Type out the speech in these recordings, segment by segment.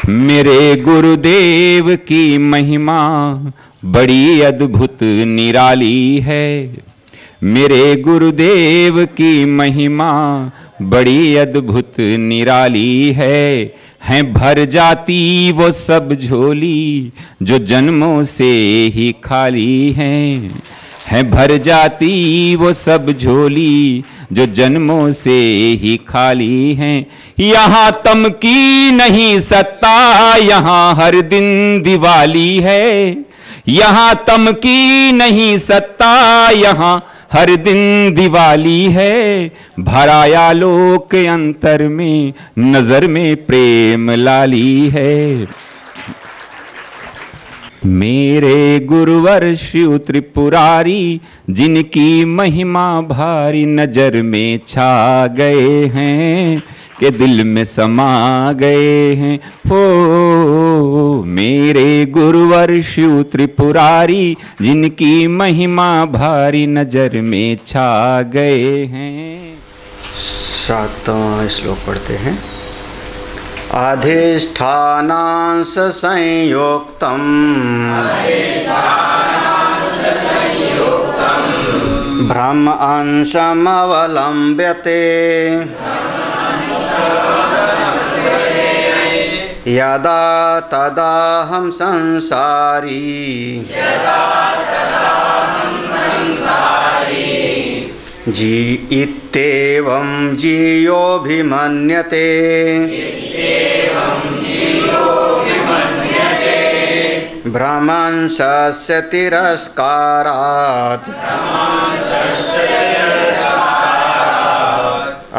मेरे गुरुदेव की महिमा बड़ी अद्भुत निराली है। मेरे गुरुदेव की महिमा बड़ी अद्भुत निराली है भर जाती वो सब झोली जो जन्मों से ही खाली है भर जाती वो सब झोली जो जन्मों से ही खाली हैं। यहाँ तम की नहीं सत्ता, यहाँ हर दिन दिवाली है। यहाँ तम की नहीं सत्ता, यहाँ हर दिन दिवाली है। भराया लोक अंतर में, नजर में प्रेम लाली है। मेरे गुरुवर शिव त्रिपुरारी, जिनकी महिमा भारी नजर में छा गए हैं के दिल में समा गए हैं। हो मेरे गुरुवर शिव त्रिपुरारी, जिनकी महिमा भारी नजर में छा गए हैं। 7वां श्लोक पढ़ते हैं। अधिष्ठानांश संयुक्तम ब्रह्म अंशमवलम्ब्यते यदा तदा हम संसारी जी इत्येवं जीयोऽभिमन्यते ब्रह्मंशस्य तिरस्कारात्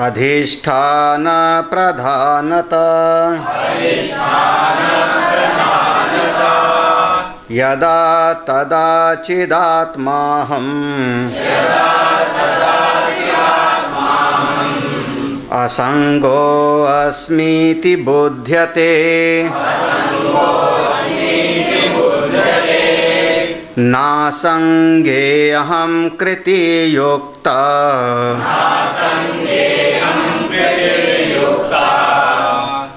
अधिष्ठान प्रधानतः यदा तदा चिदात्माहम् असंगो अस्मीति बुध्यते नासंगे अहं कृति युक्ता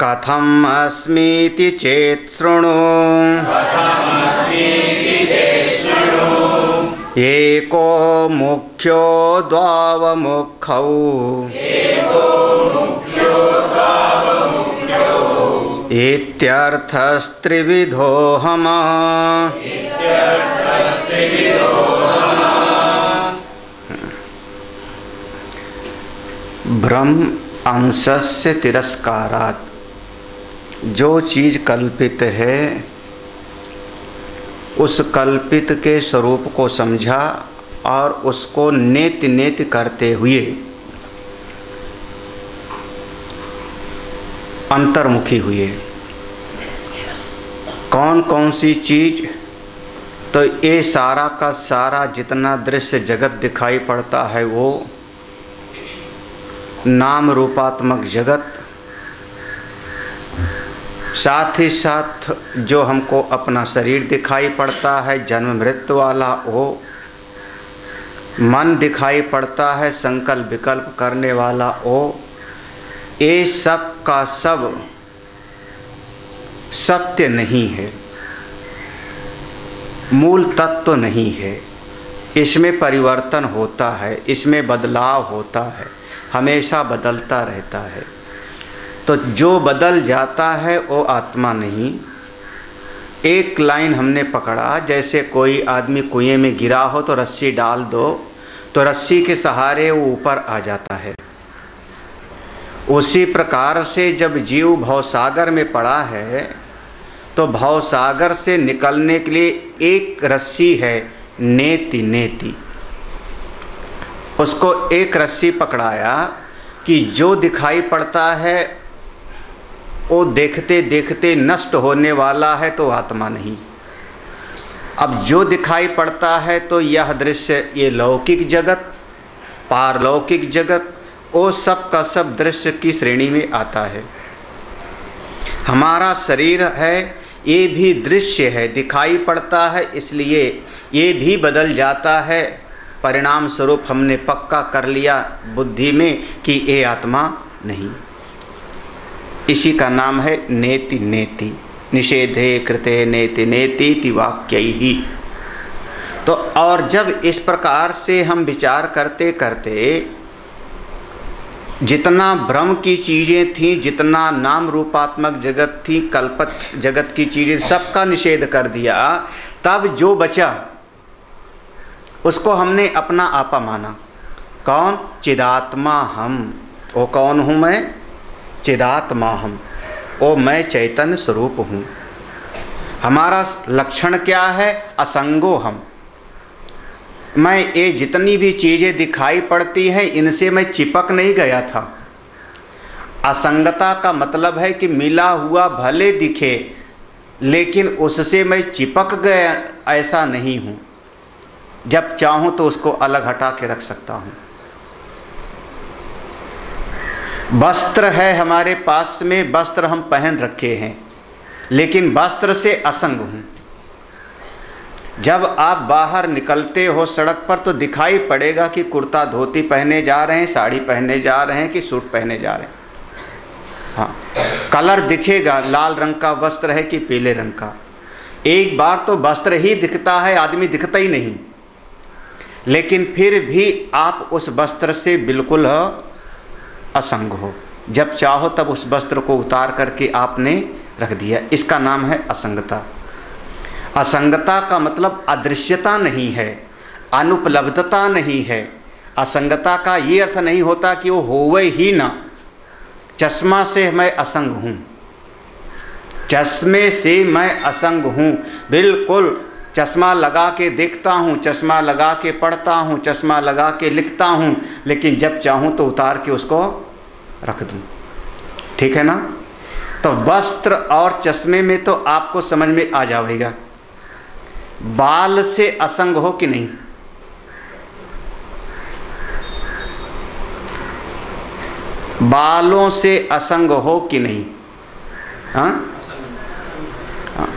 कथम अस्मीति चेत् शृणु एको मुख्यो द्वावमुखौ इत्यर्थस्त्रिविधोऽहम् ब्रह्म अंशस्य तिरस्कारात्, जो चीज कल्पित है उस कल्पित के स्वरूप को समझा और उसको नेति नेति करते हुए अंतर्मुखी हुए। कौन कौन सी चीज? तो ये सारा का सारा जितना दृश्य जगत दिखाई पड़ता है वो नाम रूपात्मक जगत, साथ ही साथ जो हमको अपना शरीर दिखाई पड़ता है जन्म मृत्यु वाला वो, मन दिखाई पड़ता है संकल्प विकल्प करने वाला वो, ये सब का सब सत्य नहीं है, मूल तत्व नहीं है। इसमें परिवर्तन होता है, इसमें बदलाव होता है, हमेशा बदलता रहता है। तो जो बदल जाता है वो आत्मा नहीं। एक लाइन हमने पकड़ा, जैसे कोई आदमी कुएं में गिरा हो तो रस्सी डाल दो तो रस्सी के सहारे वो ऊपर आ जाता है। उसी प्रकार से जब जीव भवसागर में पड़ा है तो भवसागर से निकलने के लिए एक रस्सी है, नेति नेति। उसको एक रस्सी पकड़ाया कि जो दिखाई पड़ता है वो देखते देखते नष्ट होने वाला है तो आत्मा नहीं। अब जो दिखाई पड़ता है तो यह दृश्य, ये लौकिक जगत पारलौकिक जगत, वो सब का सब दृश्य की श्रेणी में आता है। हमारा शरीर है, ये भी दृश्य है, दिखाई पड़ता है, इसलिए ये भी बदल जाता है। परिणाम स्वरूप हमने पक्का कर लिया बुद्धि में कि ये आत्मा नहीं। इसी का नाम है नेति नेति, निषेधे कृते नेति नेति वाक्यैहि। तो और जब इस प्रकार से हम विचार करते करते जितना ब्रह्म की चीज़ें थीं, जितना नाम रूपात्मक जगत थी, कल्पत जगत की चीज़ें, सबका निषेध कर दिया, तब जो बचा उसको हमने अपना आपा माना। कौन? चिदात्मा हम। वो कौन हूँ मैं? चिदात्मा हम। ओ मैं चैतन्य स्वरूप हूँ। हमारा लक्षण क्या है? असंगो हम। मैं ये जितनी भी चीज़ें दिखाई पड़ती हैं इनसे मैं चिपक नहीं गया था। असंगता का मतलब है कि मिला हुआ भले दिखे लेकिन उससे मैं चिपक गया, ऐसा नहीं हूँ। जब चाहूँ तो उसको अलग हटा के रख सकता हूँ। वस्त्र है हमारे पास में, वस्त्र हम पहन रखे हैं, लेकिन वस्त्र से असंग हूँ। जब आप बाहर निकलते हो सड़क पर तो दिखाई पड़ेगा कि कुर्ता धोती पहने जा रहे हैं, साड़ी पहने जा रहे हैं कि सूट पहने जा रहे हैं। हाँ, कलर दिखेगा, लाल रंग का वस्त्र है कि पीले रंग का। एक बार तो वस्त्र ही दिखता है, आदमी दिखता ही नहीं, लेकिन फिर भी आप उस वस्त्र से बिल्कुल असंग हो। जब चाहो तब उस वस्त्र को उतार करके आपने रख दिया। इसका नाम है असंगता। असंगता का मतलब अदृश्यता नहीं है, अनुपलब्धता नहीं है। असंगता का ये अर्थ नहीं होता कि वो होवे ही ना। चश्मा से मैं असंग हूँ, चश्मे से मैं असंग हूँ, बिल्कुल। चश्मा लगा के देखता हूँ, चश्मा लगा के पढ़ता हूँ, चश्मा लगा के लिखता हूँ, लेकिन जब चाहूँ तो उतार के उसको रख दूँ। ठीक है ना? तो वस्त्र और चश्मे में तो आपको समझ में आ जाएगा। बाल से असंग हो कि नहीं? बालों से असंग हो कि नहीं? हाँ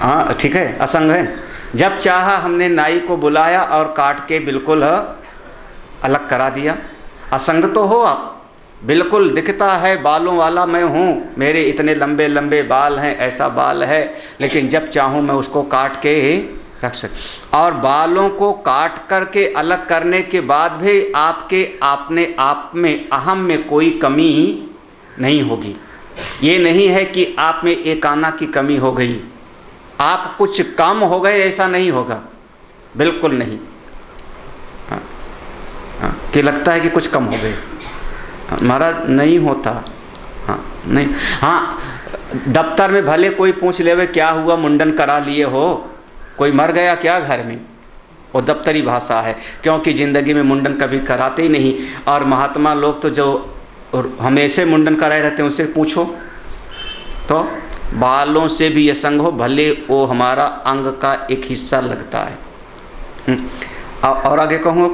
हाँ, ठीक है, असंग है। जब चाहा हमने नाई को बुलाया और काट के बिल्कुल अलग करा दिया। असंग तो हो आप, बिल्कुल दिखता है बालों वाला मैं हूँ, मेरे इतने लंबे लंबे बाल हैं, ऐसा बाल है, लेकिन जब चाहूँ मैं उसको काट के रख सकता। और बालों को काट करके अलग करने के बाद भी आपके अपने आप में, अहम में कोई कमी नहीं होगी। ये नहीं है कि आप में एक आना की कमी हो गई, आप कुछ कम हो गए, ऐसा नहीं होगा, बिल्कुल नहीं। हाँ, हाँ, कि लगता है कि कुछ कम हो गए, महाराज नहीं होता। हाँ नहीं, हाँ दफ्तर में भले कोई पूछ ले क्या हुआ, मुंडन करा लिए हो, कोई मर गया क्या घर में, वो दफ्तरी भाषा है, क्योंकि ज़िंदगी में मुंडन कभी कराते ही नहीं। और महात्मा लोग तो जो हमेशा मुंडन कराए रहते हैं उनसे पूछो तो बालों से भी असंग हो, भले वो हमारा अंग का एक हिस्सा लगता है। और आगे कहूँ,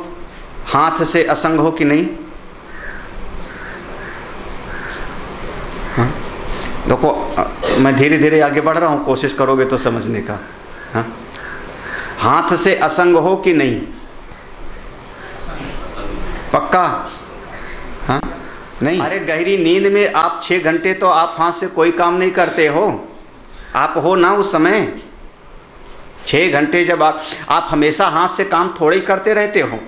हाथ से असंग हो कि नहीं? हाँ? देखो मैं धीरे धीरे आगे बढ़ रहा हूँ, कोशिश करोगे तो समझने का। हाँ? हाथ से असंग हो कि नहीं? पक्का? हाँ नहीं? अरे गहरी नींद में आप 6 घंटे तो आप हाथ से कोई काम नहीं करते हो, आप हो ना उस समय 6 घंटे जब आप हमेशा हाथ से काम थोड़े ही करते रहते हो।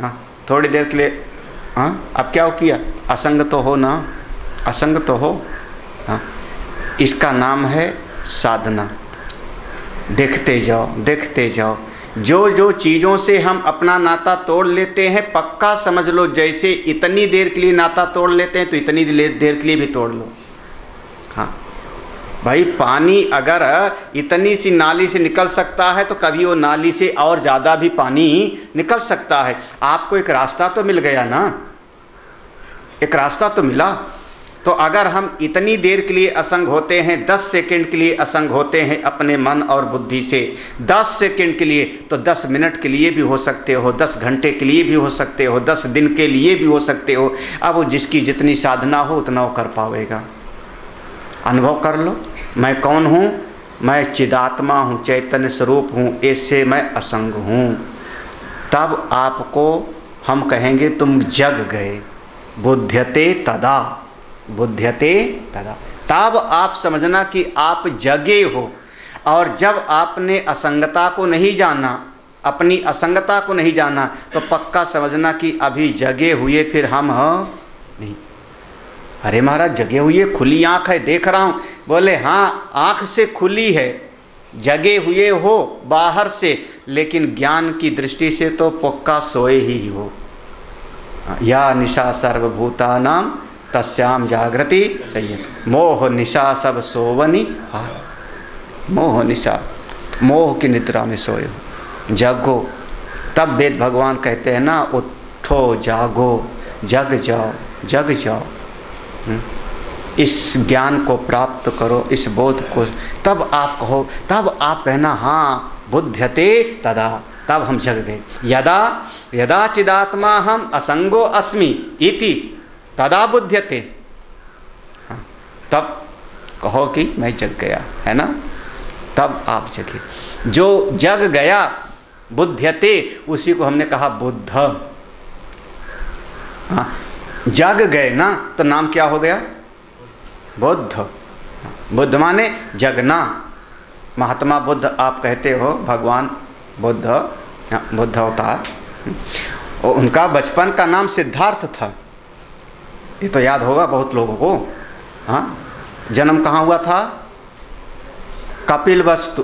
हाँ थोड़ी देर के लिए, हाँ अब क्या हो किया? असंग तो हो ना, असंग तो हो। हाँ इसका नाम है साधना। देखते जाओ देखते जाओ, जो जो चीज़ों से हम अपना नाता तोड़ लेते हैं, पक्का समझ लो जैसे इतनी देर के लिए नाता तोड़ लेते हैं तो इतनी देर के लिए भी तोड़ लो। हाँ भाई, पानी अगर इतनी सी नाली से निकल सकता है तो कभी वो नाली से और ज़्यादा भी पानी निकल सकता है। आपको एक रास्ता तो मिल गया ना, एक रास्ता तो मिला। तो अगर हम इतनी देर के लिए असंग होते हैं, 10 सेकंड के लिए असंग होते हैं अपने मन और बुद्धि से, 10 सेकंड के लिए, तो 10 मिनट के लिए भी हो सकते हो, 10 घंटे के लिए भी हो सकते हो, 10 दिन के लिए भी हो सकते हो। अब वो जिसकी जितनी साधना हो उतना वो कर पाएगा। अनुभव कर लो, मैं कौन हूँ? मैं चिदात्मा हूँ, चैतन्य स्वरूप हूँ, इससे मैं असंग हूँ। तब आपको हम कहेंगे तुम जग गए। बुध्यते तदा, बुध्यते तदा। तब आप समझना कि आप जगे हो। और जब आपने असंगता को नहीं जाना, अपनी असंगता को नहीं जाना, तो पक्का समझना कि अभी जगे हुए फिर हम नहीं। अरे महाराज जगे हुए, खुली आँख है, देख रहा हूँ। बोले हाँ, आँख से खुली है, जगे हुए हो बाहर से, लेकिन ज्ञान की दृष्टि से तो पक्का सोए ही हो। या निशा सर्वभूतानां तस्याम जागृति चाहिए, मोह निशा सब सोवनी। मोह निशा, मोह की निद्रा में सोए हो, जगो। तब वेद भगवान कहते हैं ना, उठो जागो, जग जाओ, जग जाओ। इस ज्ञान को प्राप्त करो, इस बोध को, तब आप कहो, तब आप कहना हाँ बुध्यते तदा, तब हम जग गए। यदा यदा चिदात्मा हम असंगो अस्मि इति तदा बुध्यते। हाँ, तब कहो कि मैं जग गया, है ना, तब आप जगे। जो जग गया बुध्यते, उसी को हमने कहा बुद्ध। हाँ, जग गए ना तो नाम क्या हो गया? बुद्ध। बुद्ध माने जगना। महात्मा बुद्ध आप कहते हो, भगवान बुद्ध, बुद्ध अवतार। और उनका बचपन का नाम सिद्धार्थ था, ये तो याद होगा बहुत लोगों को। हाँ, जन्म कहाँ हुआ था? कपिलवस्तु,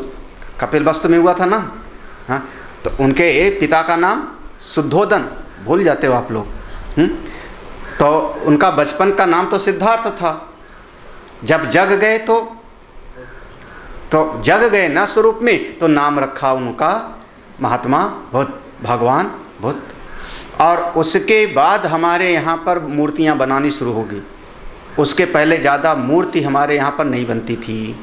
कपिलवस्तु में हुआ था ना। हाँ, तो उनके पिता का नाम शुद्धोदन, भूल जाते हो आप लोग। तो उनका बचपन का नाम तो सिद्धार्थ था। जब जग गए तो जग गए ना स्वरूप में, तो नाम रखा उनका महात्मा बुद्ध, भगवान बुद्ध। और उसके बाद हमारे यहाँ पर मूर्तियाँ बनानी शुरू होगी। उसके पहले ज़्यादा मूर्ति हमारे यहाँ पर नहीं बनती थी।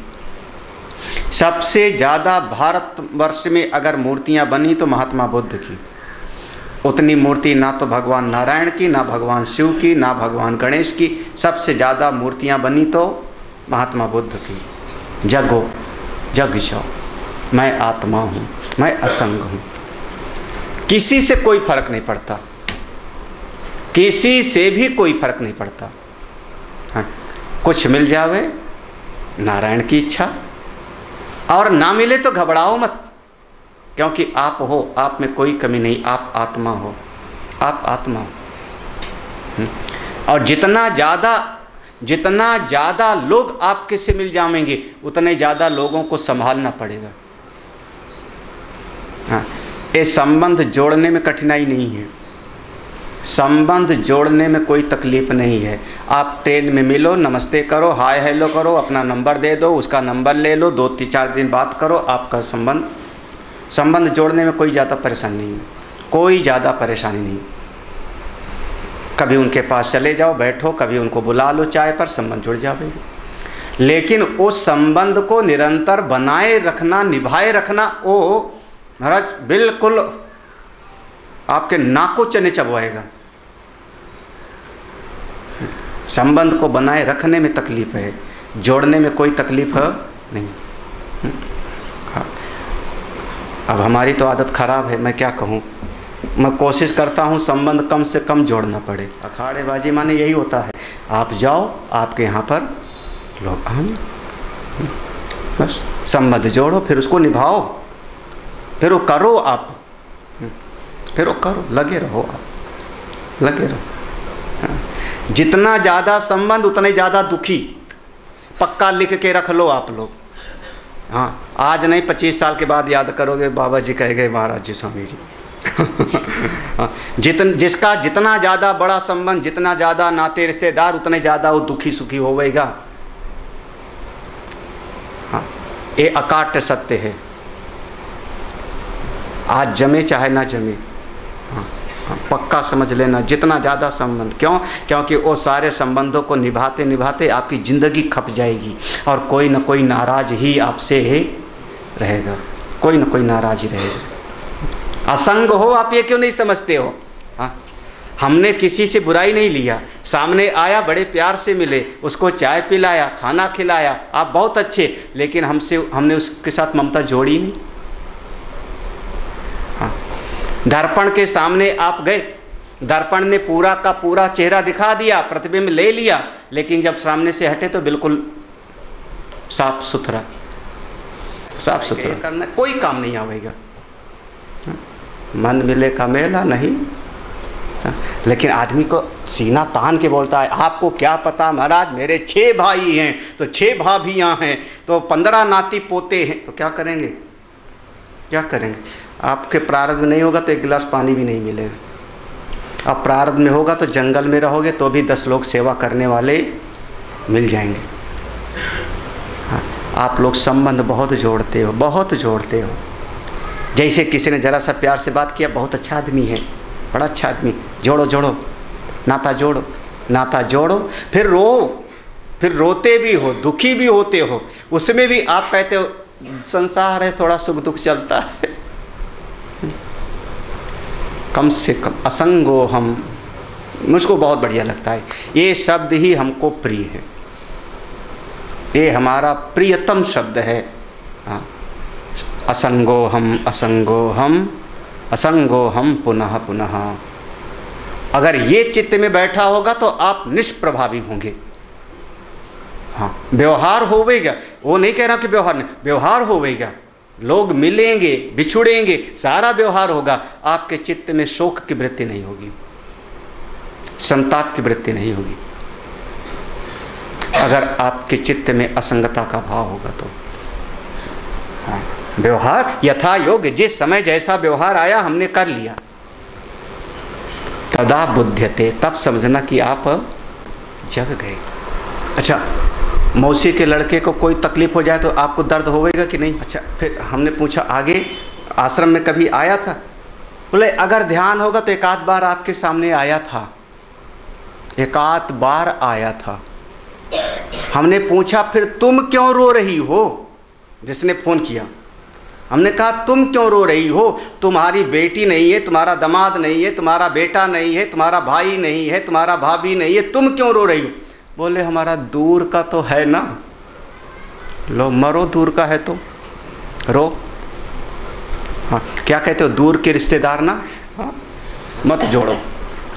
सबसे ज़्यादा भारतवर्ष में अगर मूर्तियाँ बनी तो महात्मा बुद्ध की। उतनी मूर्ति ना तो भगवान नारायण की, ना भगवान शिव की, ना भगवान गणेश की। सबसे ज़्यादा मूर्तियाँ बनी तो महात्मा बुद्ध की। जगो, जग जाओ, मैं आत्मा हूँ, मैं असंग हूँ। किसी से कोई फर्क नहीं पड़ता, किसी से भी कोई फर्क नहीं पड़ता। हाँ, कुछ मिल जावे नारायण की इच्छा, और ना मिले तो घबराओ मत, क्योंकि आप हो, आप में कोई कमी नहीं, आप आत्मा हो, आप आत्मा हो। और जितना ज़्यादा लोग आपके से मिल जाएंगे, उतने ज़्यादा लोगों को संभालना पड़ेगा। हाँ, ये संबंध जोड़ने में कठिनाई नहीं है, संबंध जोड़ने में कोई तकलीफ नहीं है। आप ट्रेन में मिलो, नमस्ते करो, हाय हेलो करो, अपना नंबर दे दो, उसका नंबर ले लो, 2-4 दिन बात करो, आपका संबंध जोड़ने में कोई ज़्यादा परेशानी नहीं है, कोई ज़्यादा परेशानी नहीं। कभी उनके पास चले जाओ, बैठो, कभी उनको बुला लो चाय पर, संबंध जुड़ जाएगा। लेकिन उस संबंध को निरंतर बनाए रखना, निभाए रखना, वो महाराज बिल्कुल आपके नाकों चने चबवाएगा। संबंध को बनाए रखने में तकलीफ है, जोड़ने में कोई तकलीफ नहीं। हाँ, अब हमारी तो आदत खराब है, मैं क्या कहूँ। मैं कोशिश करता हूँ संबंध कम से कम जोड़ना पड़े। अखाड़ेबाजी माने यही होता है, आप जाओ, आपके यहाँ पर लोग आए, बस संबंध जोड़ो, फिर उसको निभाओ, फिर वो करो आप, फिर वो करो, लगे रहो आप, लगे रहो। जितना ज़्यादा संबंध उतने ज़्यादा दुखी, पक्का लिख के रख लो आप लोग। हाँ, आज नहीं 25 साल के बाद याद करोगे, बाबा जी कह गए, महाराज जी, स्वामी जी। जिसका जितना ज़्यादा बड़ा संबंध, जितना ज़्यादा नाते रिश्तेदार, उतने ज़्यादा वो दुखी सुखी होवेगा। हाँ, ये अकाट्य सत्य है, आज जमे चाहे ना जमे। हाँ, हाँ, पक्का समझ लेना, जितना ज़्यादा संबंध। क्यों? क्योंकि वो सारे संबंधों को निभाते निभाते आपकी ज़िंदगी खप जाएगी, और कोई ना कोई नाराज ही आपसे रहेगा, कोई ना कोई नाराज ही रहेगा। असंग हो आप, ये क्यों नहीं समझते हो? हाँ, हमने किसी से बुराई नहीं लिया, सामने आया, बड़े प्यार से मिले, उसको चाय पिलाया, खाना खिलाया, आप बहुत अच्छे, लेकिन हमने उसके साथ ममता जोड़ी नहीं। हाँ, दर्पण के सामने आप गए, दर्पण ने पूरा का पूरा चेहरा दिखा दिया, प्रतिबिंब ले लिया, लेकिन जब सामने से हटे तो बिल्कुल साफ सुथरा, साफ सुथरा करना, कोई काम नहीं आवेगा। मन मिले का मेला नहीं। लेकिन आदमी को सीना तान के बोलता है, आपको क्या पता महाराज, मेरे 6 भाई हैं तो 6 भाभियाँ हैं तो 15 नाती पोते हैं, तो क्या करेंगे, क्या करेंगे? आपके प्रारब्ध में नहीं होगा तो एक गिलास पानी भी नहीं मिलेगा। अब प्रारब्ध में होगा तो जंगल में रहोगे तो भी 10 लोग सेवा करने वाले मिल जाएंगे। हाँ, आप लोग संबंध बहुत जोड़ते हो, बहुत जोड़ते हो। जैसे किसी ने ज़रा सा प्यार से बात किया, बहुत अच्छा आदमी है, बड़ा अच्छा आदमी, जोड़ो जोड़ो, नाता जोड़ो, नाता जोड़ो, फिर रो, फिर रोते भी हो, दुखी भी होते हो, उसमें भी आप कहते हो संसार है, थोड़ा सुख दुख चलता है। कम से कम असंगो हम, मुझको बहुत बढ़िया लगता है ये शब्द, ही हमको प्रिय है, ये हमारा प्रियतम शब्द है। हाँ, असंगो हम, असंगो हम, असंगो हम पुनः पुनः। अगर ये चित्त में बैठा होगा तो आप निष्प्रभावी होंगे। हाँ, व्यवहार होवेगा, वो नहीं कह रहा कि व्यवहार नहीं, व्यवहार होवेगा, लोग मिलेंगे, बिछुड़ेंगे, सारा व्यवहार होगा। आपके चित्त में शोक की वृत्ति नहीं होगी, संताप की वृत्ति नहीं होगी। अगर आपके चित्त में असंगता का भाव होगा तो हाँ, व्यवहार यथा योग्य, जिस समय जैसा व्यवहार आया हमने कर लिया, तदा बुध्यते, तब समझना कि आप जग गए। अच्छा, मौसी के लड़के को कोई तकलीफ हो जाए तो आपको दर्द होगा कि नहीं? अच्छा, फिर हमने पूछा आगे आश्रम में कभी आया था? बोले अगर ध्यान होगा तो 1 आध बार आपके सामने आया था, 1 आध बार आया था। हमने पूछा फिर तुम क्यों रो रही हो? जिसने फ़ोन किया, हमने कहा तुम क्यों रो रही हो? तुम्हारी बेटी नहीं है, तुम्हारा दामाद नहीं है, तुम्हारा बेटा नहीं है, तुम्हारा भाई नहीं है, तुम्हारा भाभी नहीं है, तुम क्यों रो रही हो? बोले हमारा दूर का तो है ना। लो मरो, दूर का है तो रो। हाँ, क्या कहते हो, दूर के रिश्तेदार ना। हाँ, मत जोड़ो।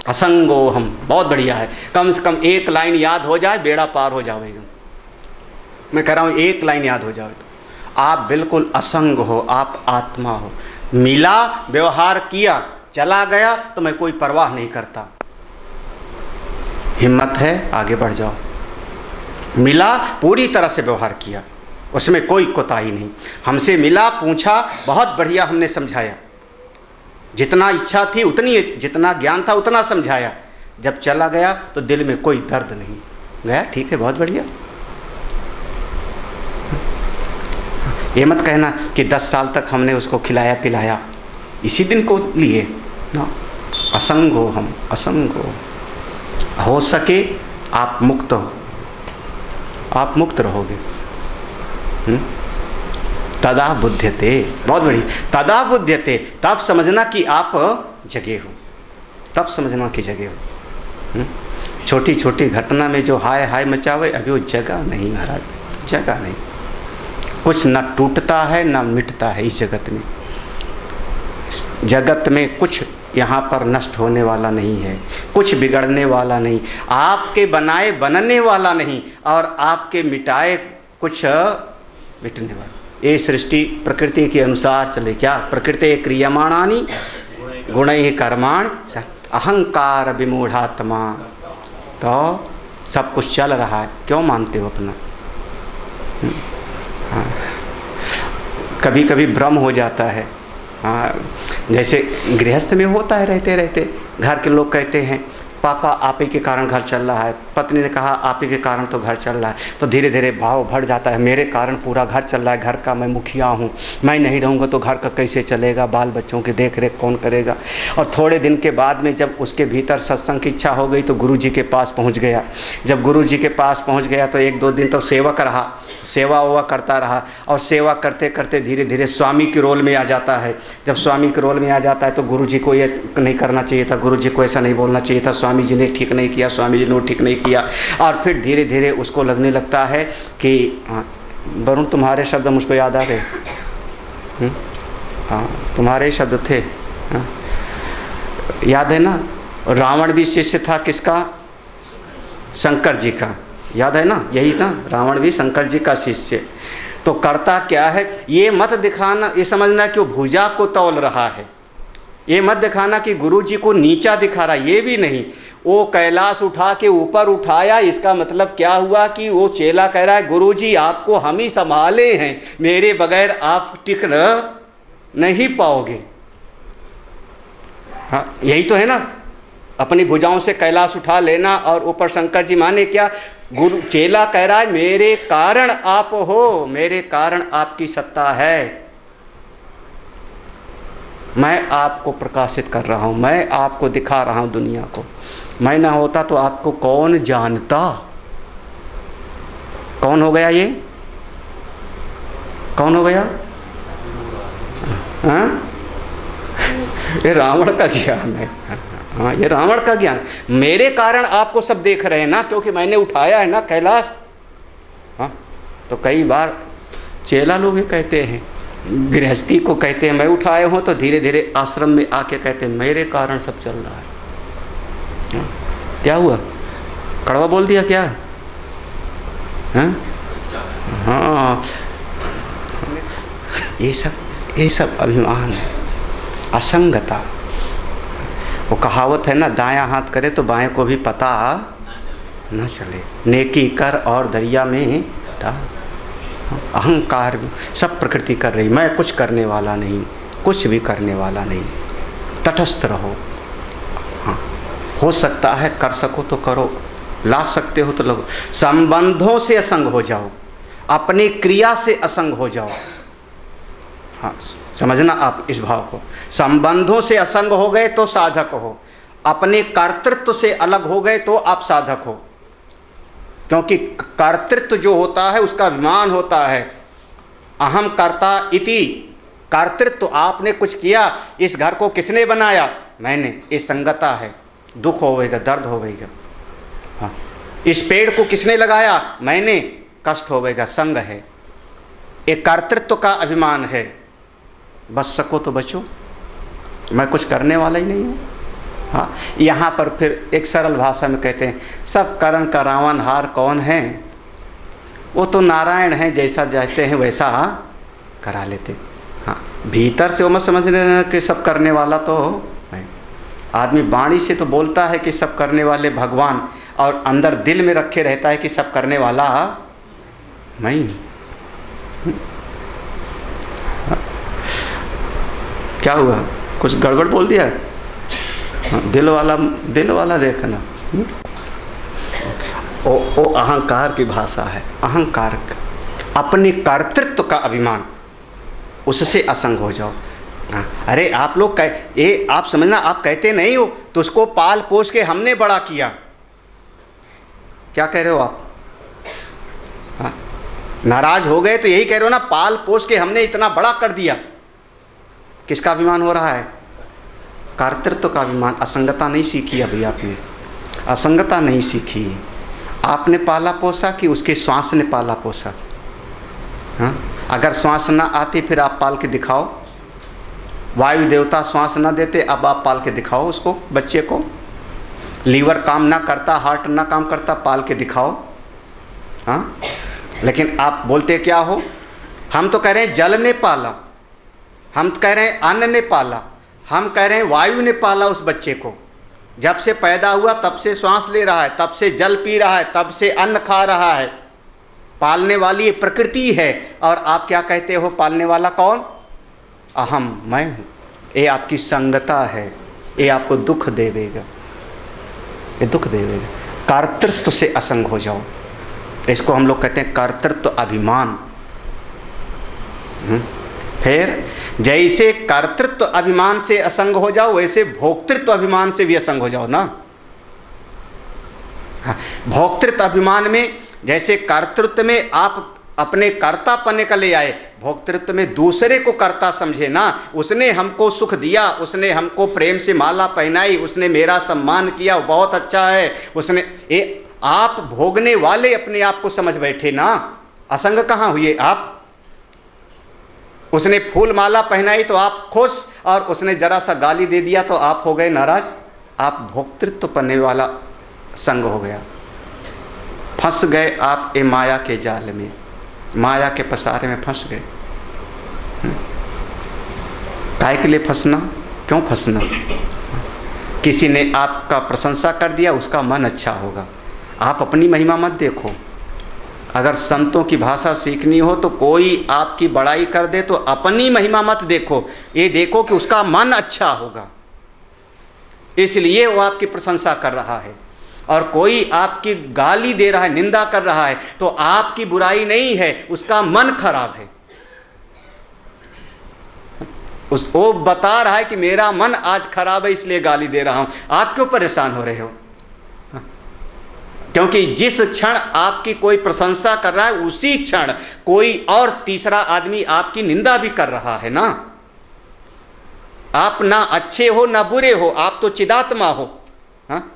असंगो हम, बहुत बढ़िया है, कम से कम 1 लाइन याद हो जाए, बेड़ा पार हो जाएगा। मैं कह रहा हूँ 1 लाइन याद हो जाए तो आप बिल्कुल असंग हो, आप आत्मा हो। मिला, व्यवहार किया, चला गया तो मैं कोई परवाह नहीं करता। हिम्मत है, आगे बढ़ जाओ। मिला, पूरी तरह से व्यवहार किया, उसमें कोई कोताही नहीं। हमसे मिला, पूछा, बहुत बढ़िया हमने समझाया, जितना इच्छा थी उतनी, जितना ज्ञान था उतना समझाया। जब चला गया तो दिल में कोई दर्द नहीं। गया, ठीक है, बहुत बढ़िया। ये मत कहना कि 10 साल तक हमने उसको खिलाया पिलाया, इसी दिन को लिए ना। असंगो हम, असंगो। हो सके आप मुक्त हो, आप मुक्त रहोगे। तदा बुध्यते, बहुत बड़ी, तदा बुध्यते, तब समझना कि आप जगे हो, तब समझना कि जगे हो। छोटी छोटी घटना में जो हाय हाय मचावे, अभी वो जगह नहीं महाराज, जगह नहीं। कुछ न टूटता है न मिटता है इस जगत में। जगत में कुछ यहाँ पर नष्ट होने वाला नहीं है, कुछ बिगड़ने वाला नहीं, आपके बनाए बनने वाला नहीं, और आपके मिटाए कुछ मिटने वाला। ये सृष्टि प्रकृति के अनुसार चले। क्या? प्रकृति क्रियमाणानि गुणैः कर्माणि अहंकार विमूढ़ात्मा। तो सब कुछ चल रहा है, क्यों मानते हो अपना? हाँ, कभी कभी भ्रम हो जाता है। हाँ, जैसे गृहस्थ में होता है, रहते रहते घर के लोग कहते हैं पापा आप ही के कारण घर चल रहा है, पत्नी ने कहा आप ही के कारण तो घर चल रहा है, तो धीरे धीरे भाव बढ़ जाता है, मेरे कारण पूरा घर चल रहा है, घर का मैं मुखिया हूँ, मैं नहीं रहूँगा तो घर का कैसे चलेगा, बाल बच्चों की देख रेख कौन करेगा। और थोड़े दिन के बाद में जब उसके भीतर सत्संग की इच्छा हो गई तो गुरु जी के पास पहुँच गया। जब गुरु जी के पास पहुँच गया तो 1-2 दिन तक सेवक रहा, सेवा हुआ करता रहा, और सेवा करते करते धीरे धीरे स्वामी के रोल में आ जाता है। जब स्वामी के रोल में आ जाता है तो गुरु जी को ये नहीं करना चाहिए था, गुरु जी को ऐसा नहीं बोलना चाहिए था, स्वामी जी ने ठीक नहीं किया, स्वामी जी ने ठीक नहीं किया। और फिर धीरे धीरे उसको लगने लगता है कि वरुण तुम्हारे शब्द मुझको याद आ गए। हाँ, तुम्हारे शब्द थे। हाँ, याद है ना? रावण भी शिष्य था किसका? शंकर जी का। याद है ना, यही था, रावण भी शंकर जी का शिष्य। तो करता क्या है, ये मत दिखाना, ये समझना कि वो भुजा को तौल रहा है, ये मत दिखाना कि गुरु जी को नीचा दिखा रहा, ये भी नहीं। वो कैलाश उठा के ऊपर उठाया, इसका मतलब क्या हुआ कि वो चेला कह रहा है गुरु जी आपको हम ही संभाले हैं, मेरे बगैर आप टिक नहीं पाओगे। हाँ, यही तो है ना, अपनी भुजाओं से कैलाश उठा लेना और ऊपर शंकर जी माने क्या, गुरु चेला कह रहा है मेरे कारण आप हो, मेरे कारण आपकी सत्ता है, मैं आपको प्रकाशित कर रहा हूँ, मैं आपको दिखा रहा हूँ दुनिया को, मैं ना होता तो आपको कौन जानता। कौन हो गया ये, कौन हो गया? हाँ, ये रावण का ज्ञान है। हाँ, ये रावण का ज्ञान, मेरे कारण आपको सब देख रहे हैं ना, क्योंकि मैंने उठाया है ना कैलाश। हाँ, तो कई बार चेला लोग ये कहते हैं, गृहस्थी को कहते हैं मैं उठाए हूँ, तो धीरे धीरे आश्रम में आके कहते हैं मेरे कारण सब चल रहा है। हाँ, क्या हुआ, कड़वा बोल दिया क्या? हाँ, हाँ, ये सब अभिमान है, असंगता। वो कहावत है ना, दायां हाथ करे तो बाएं को भी पता न चले, नेकी कर और दरिया में डाल। अहंकार सब प्रकृति कर रही, मैं कुछ करने वाला नहीं, कुछ भी करने वाला नहीं, तटस्थ रहो। हाँ, हो सकता है कर सको तो करो, ला सकते हो तो लगो, संबंधों से असंग हो जाओ, अपनी क्रिया से असंग हो जाओ। हाँ, समझना आप इस भाव को, संबंधों से असंग हो गए तो साधक हो, अपने कर्तृत्व से अलग हो गए तो आप साधक हो। क्योंकि कर्तृत्व जो होता है उसका अभिमान होता है, अहम कर्ता इति। कर्तृत्व, आपने कुछ किया, इस घर को किसने बनाया? मैंने, ये संगता है, दुख होवेगा, दर्द होवेगा। हाँ, इस पेड़ को किसने लगाया? मैंने, कष्ट होवेगा, संग है। एक कर्तृत्व का अभिमान है, बच सको तो बचो, मैं कुछ करने वाला ही नहीं हूँ। हाँ, यहाँ पर फिर एक सरल भाषा में कहते हैं, सब करण का रावण हार कौन है? वो तो नारायण हैं, जैसा चाहते हैं वैसा करा लेते। हाँ, भीतर से वो मत समझ लेना कि सब करने वाला तो है। आदमी वाणी से तो बोलता है कि सब करने वाले भगवान, और अंदर दिल में रखे रहता है कि सब करने वाला मैं। क्या हुआ, कुछ गड़बड़ बोल दिया? दिल वाला देखना। ओ अहंकार की भाषा है, अहंकार, अपने कर्तृत्व का अभिमान, उससे असंग हो जाओ। अरे आप लोग ये आप समझना, आप कहते नहीं हो तो उसको पाल पोस के हमने बड़ा किया। क्या कह रहे हो आप? हाँ, नाराज हो गए तो यही कह रहे हो ना, पाल पोस के हमने इतना बड़ा कर दिया। किसका अभिमान हो रहा है? कर्तृत्व का अभिमान। असंगता नहीं सीखी अभी आपने, असंगता नहीं सीखी। आपने पाला पोसा कि उसके श्वास ने पाला पोसा? हाँ, अगर श्वास ना आती फिर आप पाल के दिखाओ। वायु देवता श्वास ना देते, अब आप पाल के दिखाओ उसको, बच्चे को। लीवर काम ना करता, हार्ट ना काम करता, पाल के दिखाओ। हाँ, लेकिन आप बोलते क्या हो? हम तो कह रहे हैं जल ने पाला, हम कह रहे हैं अन्न ने पाला, हम कह रहे हैं वायु ने पाला उस बच्चे को। जब से पैदा हुआ तब से श्वास ले रहा है, तब से जल पी रहा है, तब से अन्न खा रहा है। पालने वाली प्रकृति है, और आप क्या कहते हो? पालने वाला कौन? अहम, मैं हूँ। ये आपकी संगता है, ये आपको दुख देवेगा, ये दुख देवेगा। कर्तृत्व से असंग हो जाओ, इसको हम लोग कहते हैं कर्तृत्व अभिमान। फिर जैसे कर्तृत्व अभिमान से असंग हो जाओ, वैसे भोक्तृत्व अभिमान से भी असंग हो जाओ ना। भोक्तृत्व अभिमान में, जैसे कर्तृत्व में आप अपने कर्तापने का ले आए, भोक्तृत्व में दूसरे को कर्ता समझे ना। उसने हमको सुख दिया, उसने हमको प्रेम से माला पहनाई, उसने मेरा सम्मान किया, बहुत अच्छा है। उसने आप भोगने वाले अपने आप को समझ बैठे ना, असंग कहाँ हुए आप? उसने फूल माला पहनाई तो आप खुश, और उसने जरा सा गाली दे दिया तो आप हो गए नाराज। आप भोक्तृत्व पन्ने वाला संग हो गया। फंस गए आप ये माया के जाल में, माया के पसारे में फंस गए। काहे के लिए फंसना, क्यों फंसना? किसी ने आपका प्रशंसा कर दिया, उसका मन अच्छा होगा। आप अपनी महिमा मत देखो। अगर संतों की भाषा सीखनी हो तो कोई आपकी बड़ाई कर दे तो अपनी महिमा मत देखो, ये देखो कि उसका मन अच्छा होगा, इसलिए वो आपकी प्रशंसा कर रहा है। और कोई आपकी गाली दे रहा है, निंदा कर रहा है, तो आपकी बुराई नहीं है, उसका मन खराब है। वो बता रहा है कि मेरा मन आज खराब है इसलिए गाली दे रहा हूं। आप क्यों परेशान हो रहे हो? क्योंकि जिस क्षण आपकी कोई प्रशंसा कर रहा है उसी क्षण कोई और तीसरा आदमी आपकी निंदा भी कर रहा है ना। आप ना अच्छे हो ना बुरे हो, आप तो चिदात्मा हो, हाँ?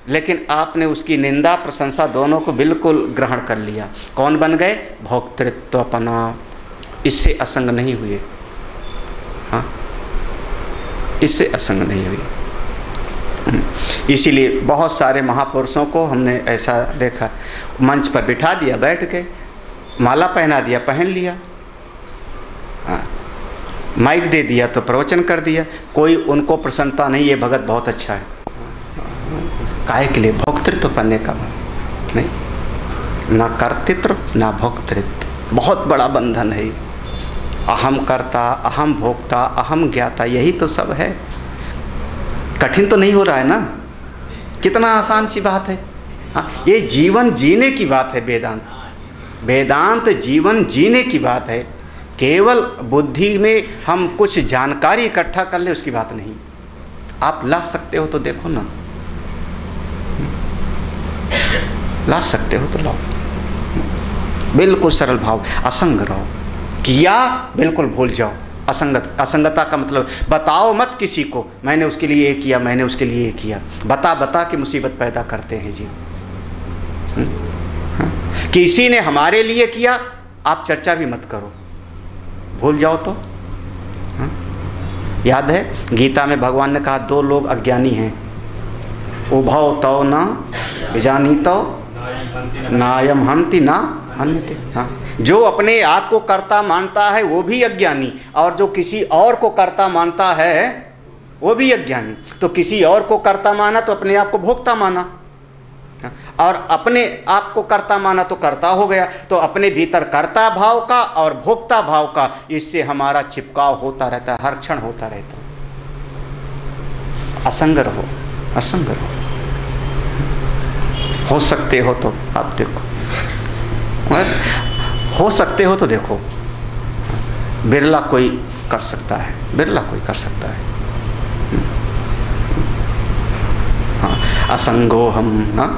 लेकिन आपने उसकी निंदा प्रशंसा दोनों को बिल्कुल ग्रहण कर लिया। कौन बन गए? भोक्तृत्वपना। इससे असंग नहीं हुए, हाँ, इससे असंग नहीं हुई। इसीलिए बहुत सारे महापुरुषों को हमने ऐसा देखा, मंच पर बिठा दिया, बैठ गए, माला पहना दिया, पहन लिया, हाँ, माइक दे दिया तो प्रवचन कर दिया, कोई उनको प्रसन्नता नहीं, ये भगत बहुत अच्छा है। काहे के लिए? भोक्तृत्व बनने का नहीं, ना कर्तृत्व ना भोक्तृत्व। बहुत बड़ा बंधन है। अहम कर्ता, अहम भोक्ता, अहम ज्ञाता, यही तो सब है। कठिन तो नहीं हो रहा है ना, कितना आसान सी बात है। हाँ, ये जीवन जीने की बात है। वेदांत जीवन जीने की बात है। केवल बुद्धि में हम कुछ जानकारी इकट्ठा कर ले उसकी बात नहीं। आप ला सकते हो तो देखो ना, ला सकते हो तो लाओ। बिल्कुल सरल भाव, असंग रहो। किया बिल्कुल भूल जाओ। असंगता का मतलब बताओ मत किसी को, मैंने उसके लिए ये किया, मैंने उसके लिए ये किया। बता के मुसीबत पैदा करते हैं जी। किसी ने हमारे लिए किया, आप चर्चा भी मत करो, भूल जाओ तो। याद है गीता में भगवान ने कहा, दो लोग अज्ञानी हैं, उभौ तौ न विजानीतो नायम हन्ति ना हन्यते। हाँ, जो अपने आप को कर्ता मानता है वो भी अज्ञानी, और जो किसी और को कर्ता मानता है वो भी अज्ञानी। तो किसी और को कर्ता माना तो अपने आप को भोक्ता माना, और अपने आप को कर्ता माना तो कर्ता हो गया। तो अपने भीतर कर्ता भाव का और भोक्ता भाव का, इससे हमारा चिपकाव होता रहता है, हर क्षण होता रहता है। असंग रहो, असंग रहो। हो सकते हो तो आप देखो, हो सकते हो तो देखो। बिरला कोई कर सकता है, बिरला कोई कर सकता है। हाँ, असंगो हम। हाँ,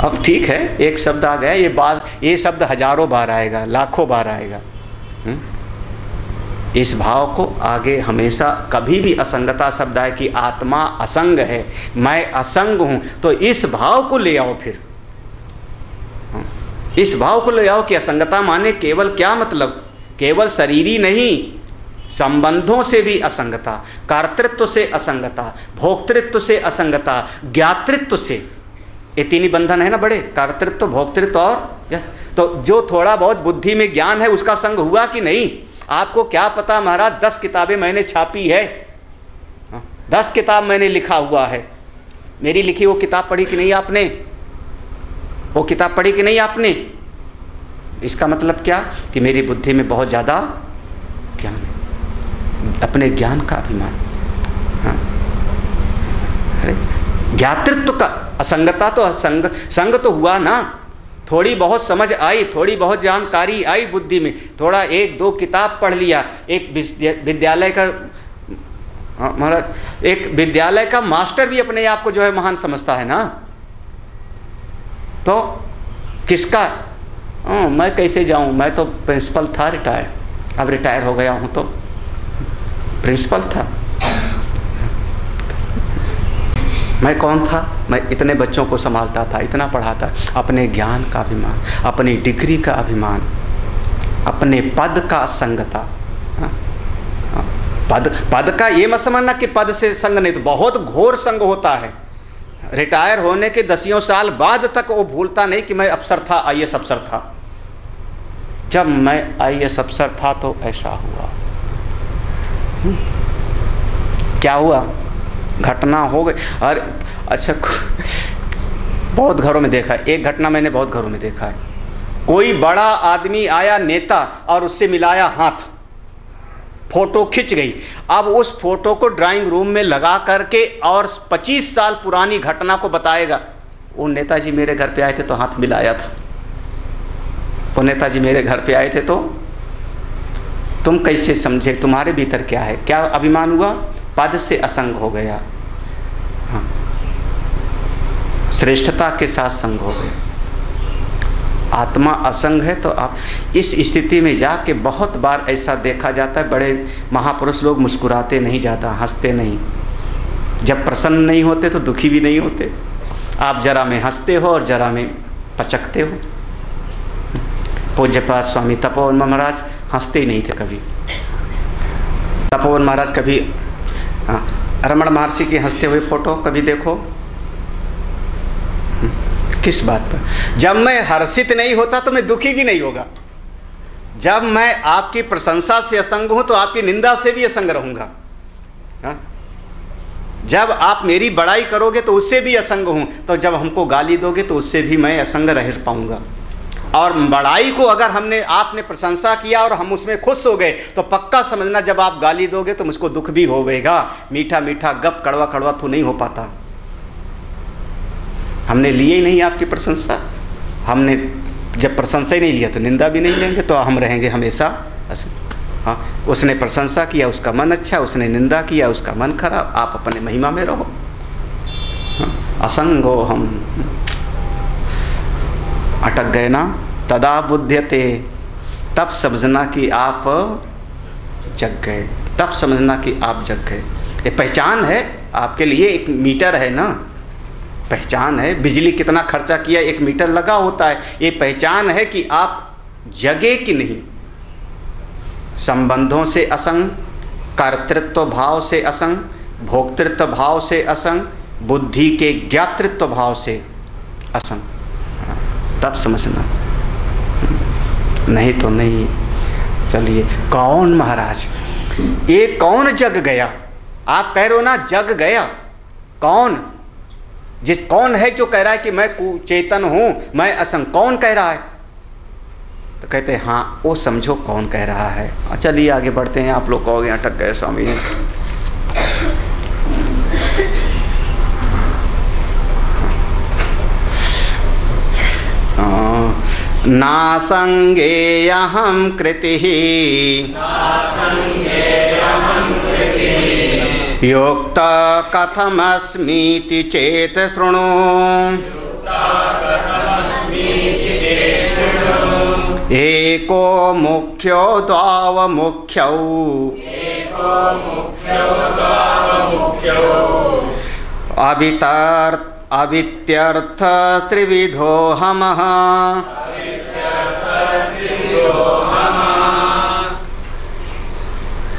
अब ठीक है, एक शब्द आ गया, ये शब्द हजारों बार आएगा, लाखों बार आएगा। इस भाव को आगे हमेशा, कभी भी असंगता शब्द आए कि आत्मा असंग है, मैं असंग हूँ, तो इस भाव को ले आओ। फिर इस भाव को ले आओ कि असंगता माने केवल क्या मतलब? केवल शरीरी नहीं, संबंधों से भी असंगता, कर्तृत्व से असंगता, भोक्तृत्व से असंगता, ज्ञातृत्व से। ये तीन ही बंधन है ना बड़े, कर्तृत्व, भोक्तृत्व और। तो जो थोड़ा बहुत बुद्धि में ज्ञान है उसका संग हुआ कि नहीं? आपको क्या पता महाराज, 10 किताबें मैंने छापी है, 10 किताब मैंने लिखा हुआ है। मेरी लिखी वो किताब पढ़ी कि नहीं आपने? वो किताब पढ़ी कि नहीं आपने? इसका मतलब क्या? कि मेरी बुद्धि में बहुत ज़्यादा ज्ञान है, अपने ज्ञान का अभिमान। हाँ, अरे ज्ञातृत्व का असंगता तो संग तो हुआ ना। थोड़ी बहुत समझ आई, थोड़ी बहुत जानकारी आई बुद्धि में, थोड़ा 1-2 किताब पढ़ लिया। एक विद्यालय का महाराज, एक विद्यालय का मास्टर भी अपने आप को जो है महान समझता है ना। तो किसका? मैं कैसे जाऊं, मैं तो प्रिंसिपल था रिटायर, अब रिटायर हो गया हूं तो प्रिंसिपल था। मैं कौन था? मैं इतने बच्चों को संभालता था, इतना पढ़ाता। अपने ज्ञान का अभिमान, अपनी डिग्री का अभिमान, अपने पद का संगता। पद का ये मत समझना कि पद से संग नहीं, तो बहुत घोर संग होता है। रिटायर होने के 10 साल बाद तक वो भूलता नहीं कि मैं अफसर था, IAS अफसर था। जब मैं IAS अफसर था तो ऐसा हुआ। क्या हुआ? घटना हो गई। अरे अच्छा, बहुत घरों में देखा है, एक घटना मैंने बहुत घरों में देखा है। कोई बड़ा आदमी आया, नेता, और उससे मिलाया हाथ, फोटो खिंच गई। अब उस फोटो को ड्राइंग रूम में लगा करके और 25 साल पुरानी घटना को बताएगा, वो नेताजी मेरे घर पे आए थे तो हाथ मिलाया था, वो नेताजी मेरे घर पे आए थे। तो तुम कैसे समझे? तुम्हारे भीतर क्या है? क्या अभिमान हुआ? पद से असंग हो गया, हाँ, श्रेष्ठता के साथ संग हो गया। आत्मा असंग है। तो आप इस स्थिति में जाके बहुत बार ऐसा देखा जाता है, बड़े महापुरुष लोग मुस्कुराते नहीं ज़्यादा, हंसते नहीं। जब प्रसन्न नहीं होते तो दुखी भी नहीं होते। आप जरा में हंसते हो और जरा में पचकते हो। पूज्यपाद स्वामी तपोवन महाराज हंसते ही नहीं थे कभी। तपोवन महाराज कभी, रमण महर्षि की हंसते हुए फोटो कभी देखो। किस बात पर? जब मैं हर्षित नहीं होता तो मैं दुखी भी नहीं होगा। जब मैं आपकी प्रशंसा से असंग हूं तो आपकी निंदा से भी असंग रहूंगा। जब आप मेरी बड़ाई करोगे तो उससे भी असंग हूं, तो जब हमको गाली दोगे तो उससे भी मैं असंग रह पाऊंगा। और बड़ाई को अगर आपने प्रशंसा किया और हम उसमें खुश हो गए तो पक्का समझना जब आप गाली दोगे तो मुझको दुख भी होगा। मीठा मीठा गप, कड़वा कड़वा तो नहीं हो पाता। हमने लिए ही नहीं आपकी प्रशंसा। हमने जब प्रशंसा ही नहीं लिया तो निंदा भी नहीं लेंगे, तो हम रहेंगे हमेशा असंग। हाँ, उसने प्रशंसा किया उसका मन अच्छा, उसने निंदा किया उसका मन खराब। आप अपने महिमा में रहो। हाँ, असंगो हम। अटक गए ना, तदा बुध्यते, तब समझना कि आप जग गए, तब समझना कि आप जग गए। ये पहचान है आपके लिए, एक मीटर है ना, पहचान है। बिजली कितना खर्चा किया, एक मीटर लगा होता है। ये पहचान है कि आप जगे कि नहीं। संबंधों से असंग, कर्तृत्व भाव से असंग, भोक्तृत्व भाव से असंग, बुद्धि के ज्ञातृत्व भाव से असंग, तब समझना, नहीं तो नहीं। चलिए, कौन महाराज, ये कौन जग गया? आप कह रहे हो ना जग गया। कौन? कौन है जो कह रहा है कि मैं चेतन हूं, मैं असंग? कौन कह रहा है? तो कहते हैं हाँ, वो समझो कौन कह रहा है। चलिए आगे बढ़ते हैं। आप लोग कहोगे अटक गए स्वामी। नासंगेयहं कृतिः युक्त कथमस्मीति चेत शृणु। एको मुख्यो द्वाव मुख्यौ अवित्यर्थ त्रिविधो हमः।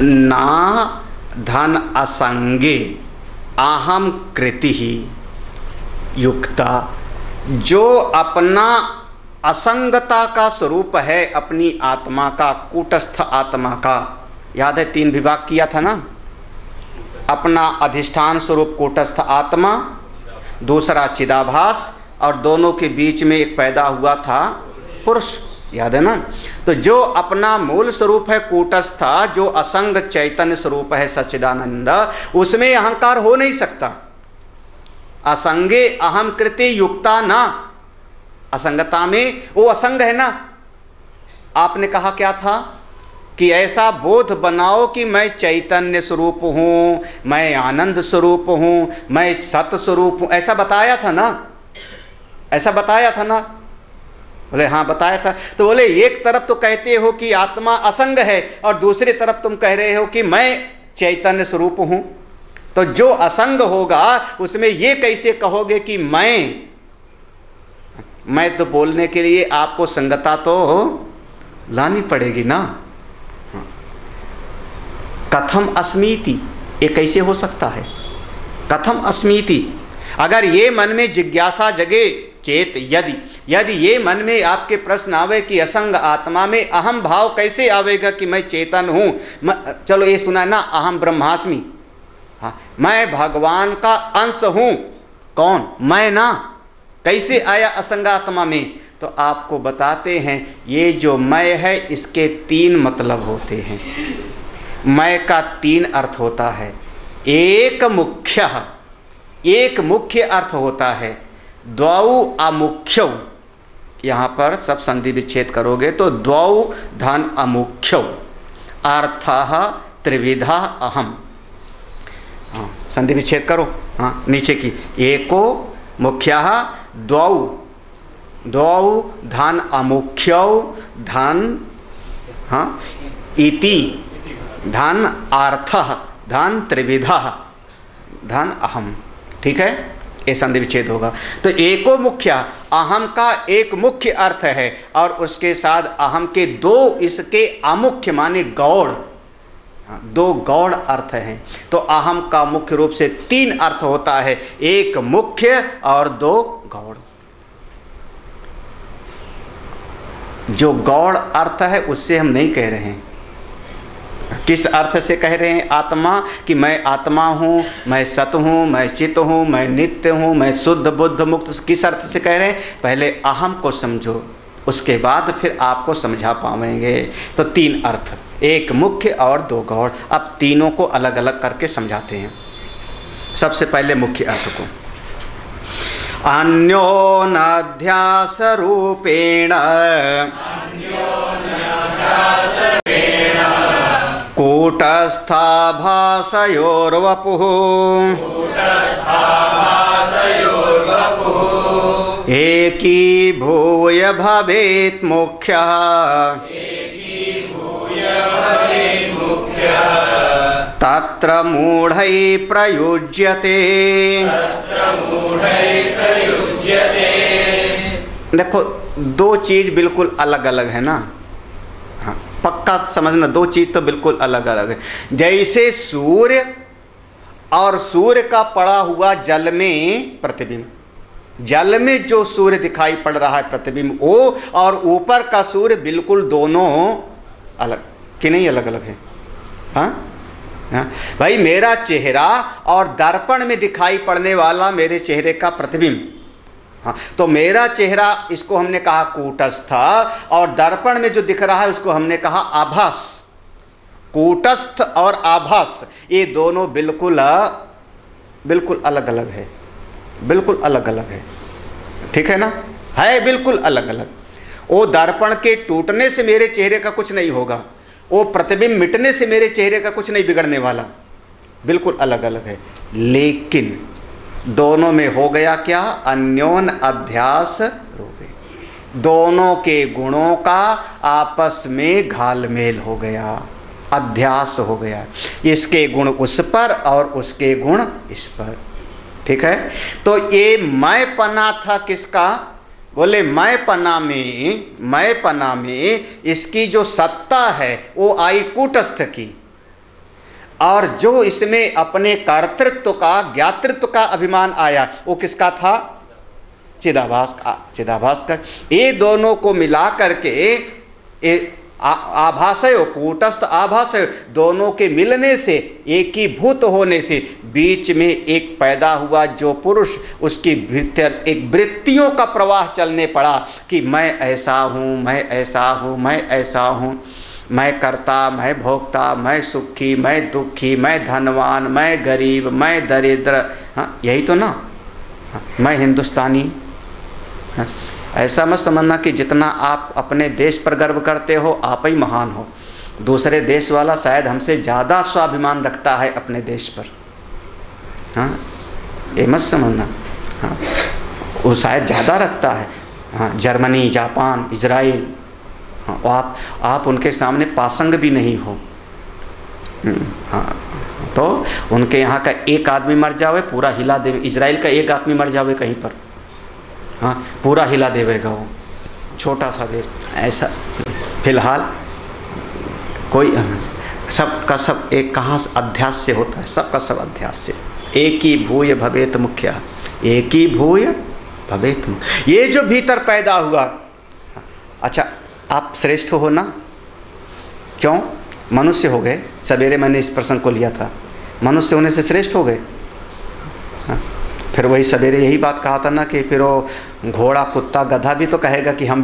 ना धन असंगे अहम कृति ही युक्ता, जो अपना असंगता का स्वरूप है, अपनी आत्मा का, कूटस्थ आत्मा का। याद है 3 विभाग किया था ना। अपना अधिष्ठान स्वरूप कूटस्थ आत्मा, दूसरा चिदाभास, और दोनों के बीच में एक पैदा हुआ था पुरुष। याद है ना। तो जो अपना मूल स्वरूप है कूटस्थ, जो असंग चैतन्य स्वरूप है सच्चिदानंद, उसमें अहंकार हो नहीं सकता। असंगे अहम कृति युक्ता ना, असंगता में वो असंग है ना। आपने कहा क्या था कि ऐसा बोध बनाओ कि मैं चैतन्य स्वरूप हूँ, मैं आनंद स्वरूप हूँ, मैं सत स्वरूप हूँ। ऐसा बताया था ना, ऐसा बताया था ना। बोले हाँ बताया था। तो बोले एक तरफ तो कहते हो कि आत्मा असंग है और दूसरी तरफ तुम कह रहे हो कि मैं चैतन्य स्वरूप हूँ। तो जो असंग होगा उसमें ये कैसे कहोगे कि मैं तो बोलने के लिए आपको संगता तो लानी पड़ेगी ना। कथम अस्मीति, ये कैसे हो सकता है? कथम अस्मीति, अगर ये मन में जिज्ञासा जगे चेत यदि ये मन में आपके प्रश्न आवे कि असंग आत्मा में अहम भाव कैसे आवेगा कि मैं चेतन हूँ, चलो ये सुना ना, अहम ब्रह्मास्मि, हाँ मैं भगवान का अंश हूँ। कौन? मैं ना। कैसे आया असंग आत्मा में? तो आपको बताते हैं, ये जो मैं है इसके 3 मतलब होते हैं। मैं का 3 अर्थ होता है। एक मुख्य अर्थ होता है, द्वौ अमुख्यौ। यहाँ पर सब संधि विच्छेद करोगे तो द्वौ धन अमुख्यौ अर्थः त्रिविधा अहम। हाँ संधि विच्छेद करो, हाँ नीचे की, एको मुख्यः द्वौ धन अमुख्यौ धन, हाँ इति धन अर्थः धन त्रिविधा धन अहम। ठीक है, ये संधि विच्छेद होगा। तो एको मुख्य, अहम का एक मुख्य अर्थ है और उसके साथ अहम के 2 इसके अमुख्य माने गौड़, 2 गौड़ अर्थ हैं। तो अहम का मुख्य रूप से 3 अर्थ होता है, एक मुख्य और 2 गौड़। जो गौड़ अर्थ है उससे हम नहीं कह रहे हैं। किस अर्थ से कह रहे हैं? आत्मा, कि मैं आत्मा हूँ, मैं सत हूँ, मैं चित्त हूँ, मैं नित्य हूँ, मैं शुद्ध बुद्ध मुक्त। किस अर्थ से कह रहे हैं? पहले अहम को समझो, उसके बाद फिर आपको समझा पाएंगे। तो 3 अर्थ, एक मुख्य और 2 गौड़। अब तीनों को अलग अलग करके समझाते हैं। सबसे पहले मुख्य अर्थ को, अन्योन्याध्यास रूपेण कूटस्थाभासयोर्वपुः एकीभूय भवेत् मुख्यः तत्र मूढ़ै प्रयुज्यते। देखो 2 चीज़ बिल्कुल अलग अलग है ना, पक्का समझना, 2 चीज़ तो बिल्कुल अलग अलग है। जैसे सूर्य और सूर्य का पड़ा हुआ जल में प्रतिबिंब, जल में जो सूर्य दिखाई पड़ रहा है प्रतिबिंब वो, और ऊपर का सूर्य, बिल्कुल दोनों अलग कि नहीं अलग अलग है? हाँ भाई, मेरा चेहरा और दर्पण में दिखाई पड़ने वाला मेरे चेहरे का प्रतिबिंब, हाँ तो मेरा चेहरा, इसको हमने कहा कूटस्थ, और दर्पण में जो दिख रहा है उसको हमने कहा आभास। कूटस्थ और आभास ये दोनों बिल्कुल अलग अलग है, बिल्कुल अलग अलग है। ठीक है ना, है बिल्कुल अलग अलग। वो दर्पण के टूटने से मेरे चेहरे का कुछ नहीं होगा, वो प्रतिबिंब मिटने से मेरे चेहरे का कुछ नहीं बिगड़ने वाला, बिल्कुल अलग अलग है। लेकिन दोनों में हो गया क्या? अन्योन अध्यास रूपे, दोनों के गुणों का आपस में घालमेल हो गया, अध्यास हो गया। इसके गुण उस पर और उसके गुण इस पर। ठीक है, तो ये मैं पना था किसका? बोले मैं पना में इसकी जो सत्ता है वो आई कूटस्थ की, और जो इसमें अपने कर्तृत्व का, ज्ञातृत्व का अभिमान आया वो किसका था? चिदाभास का। ये दोनों को मिला करके आभासयो, कूटस्थ आभासयो, दोनों के मिलने से, एकीभूत होने से बीच में एक पैदा हुआ जो पुरुष, उसकी भीतर एक वृत्तियों का प्रवाह चलने पड़ा कि मैं ऐसा हूँ, मैं ऐसा हूँ, मैं ऐसा हूँ, मैं कर्ता, मैं भोक्ता, मैं सुखी, मैं दुखी, मैं धनवान, मैं गरीब, मैं दरिद्र। हाँ यही तो ना, मैं हिंदुस्तानी। हाँ? ऐसा मत समझना कि जितना आप अपने देश पर गर्व करते हो आप ही महान हो। दूसरे देश वाला शायद हमसे ज़्यादा स्वाभिमान रखता है अपने देश पर। हाँ ये मत समझना, हाँ वो शायद ज़्यादा रखता है। हाँ जर्मनी, जापान, इजराइल, हाँ आप उनके सामने पासंग भी नहीं हो। हाँ तो उनके यहाँ का एक आदमी मर जावे पूरा हिला देवे, इजराइल का एक आदमी मर जावे कहीं पर, हाँ पूरा हिला देवेगा वो, छोटा सा देश। ऐसा फिलहाल कोई, सब का सब एक कहाँ अध्यास से होता है, सब का सब अध्यास से। एक ही भूय भवेत मुख्य, एक ही भूय भवेत। ये जो भीतर पैदा हुआ, अच्छा आप श्रेष्ठ हो ना, क्यों? मनुष्य हो गए। सवेरे मैंने इस प्रसंग को लिया था, मनुष्य होने से श्रेष्ठ हो गए। फिर वही सवेरे यही बात कहा था ना कि फिर वो घोड़ा कुत्ता गधा भी तो कहेगा कि हम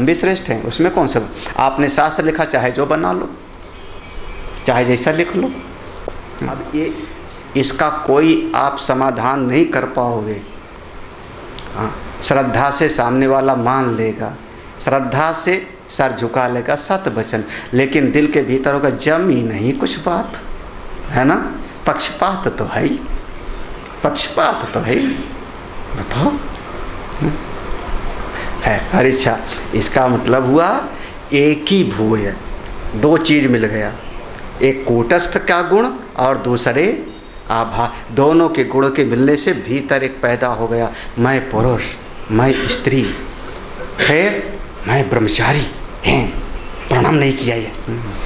भी श्रेष्ठ हैं। उसमें कौन सा? आपने शास्त्र लिखा, चाहे जो बना लो, चाहे जैसा लिख लो। अब ये इसका कोई आप समाधान नहीं कर पाओगे। हाँ, श्रद्धा से सामने वाला मान लेगा, श्रद्धा से सर झुका लेगा, सत वचन, लेकिन दिल के भीतर होगा जम ही नहीं कुछ बात, है ना? पक्षपात तो है ही, पक्षपात तो है ही। बताओ है हरिच्छा। इसका मतलब हुआ एक ही भूय, दो चीज मिल गया, एक कूटस्थ का गुण और दूसरे आभा। दोनों के गुण के मिलने से भीतर एक पैदा हो गया, मैं पुरुष, मैं स्त्री, फिर मैं ब्रह्मचारी हैं, प्रणाम नहीं किया ये,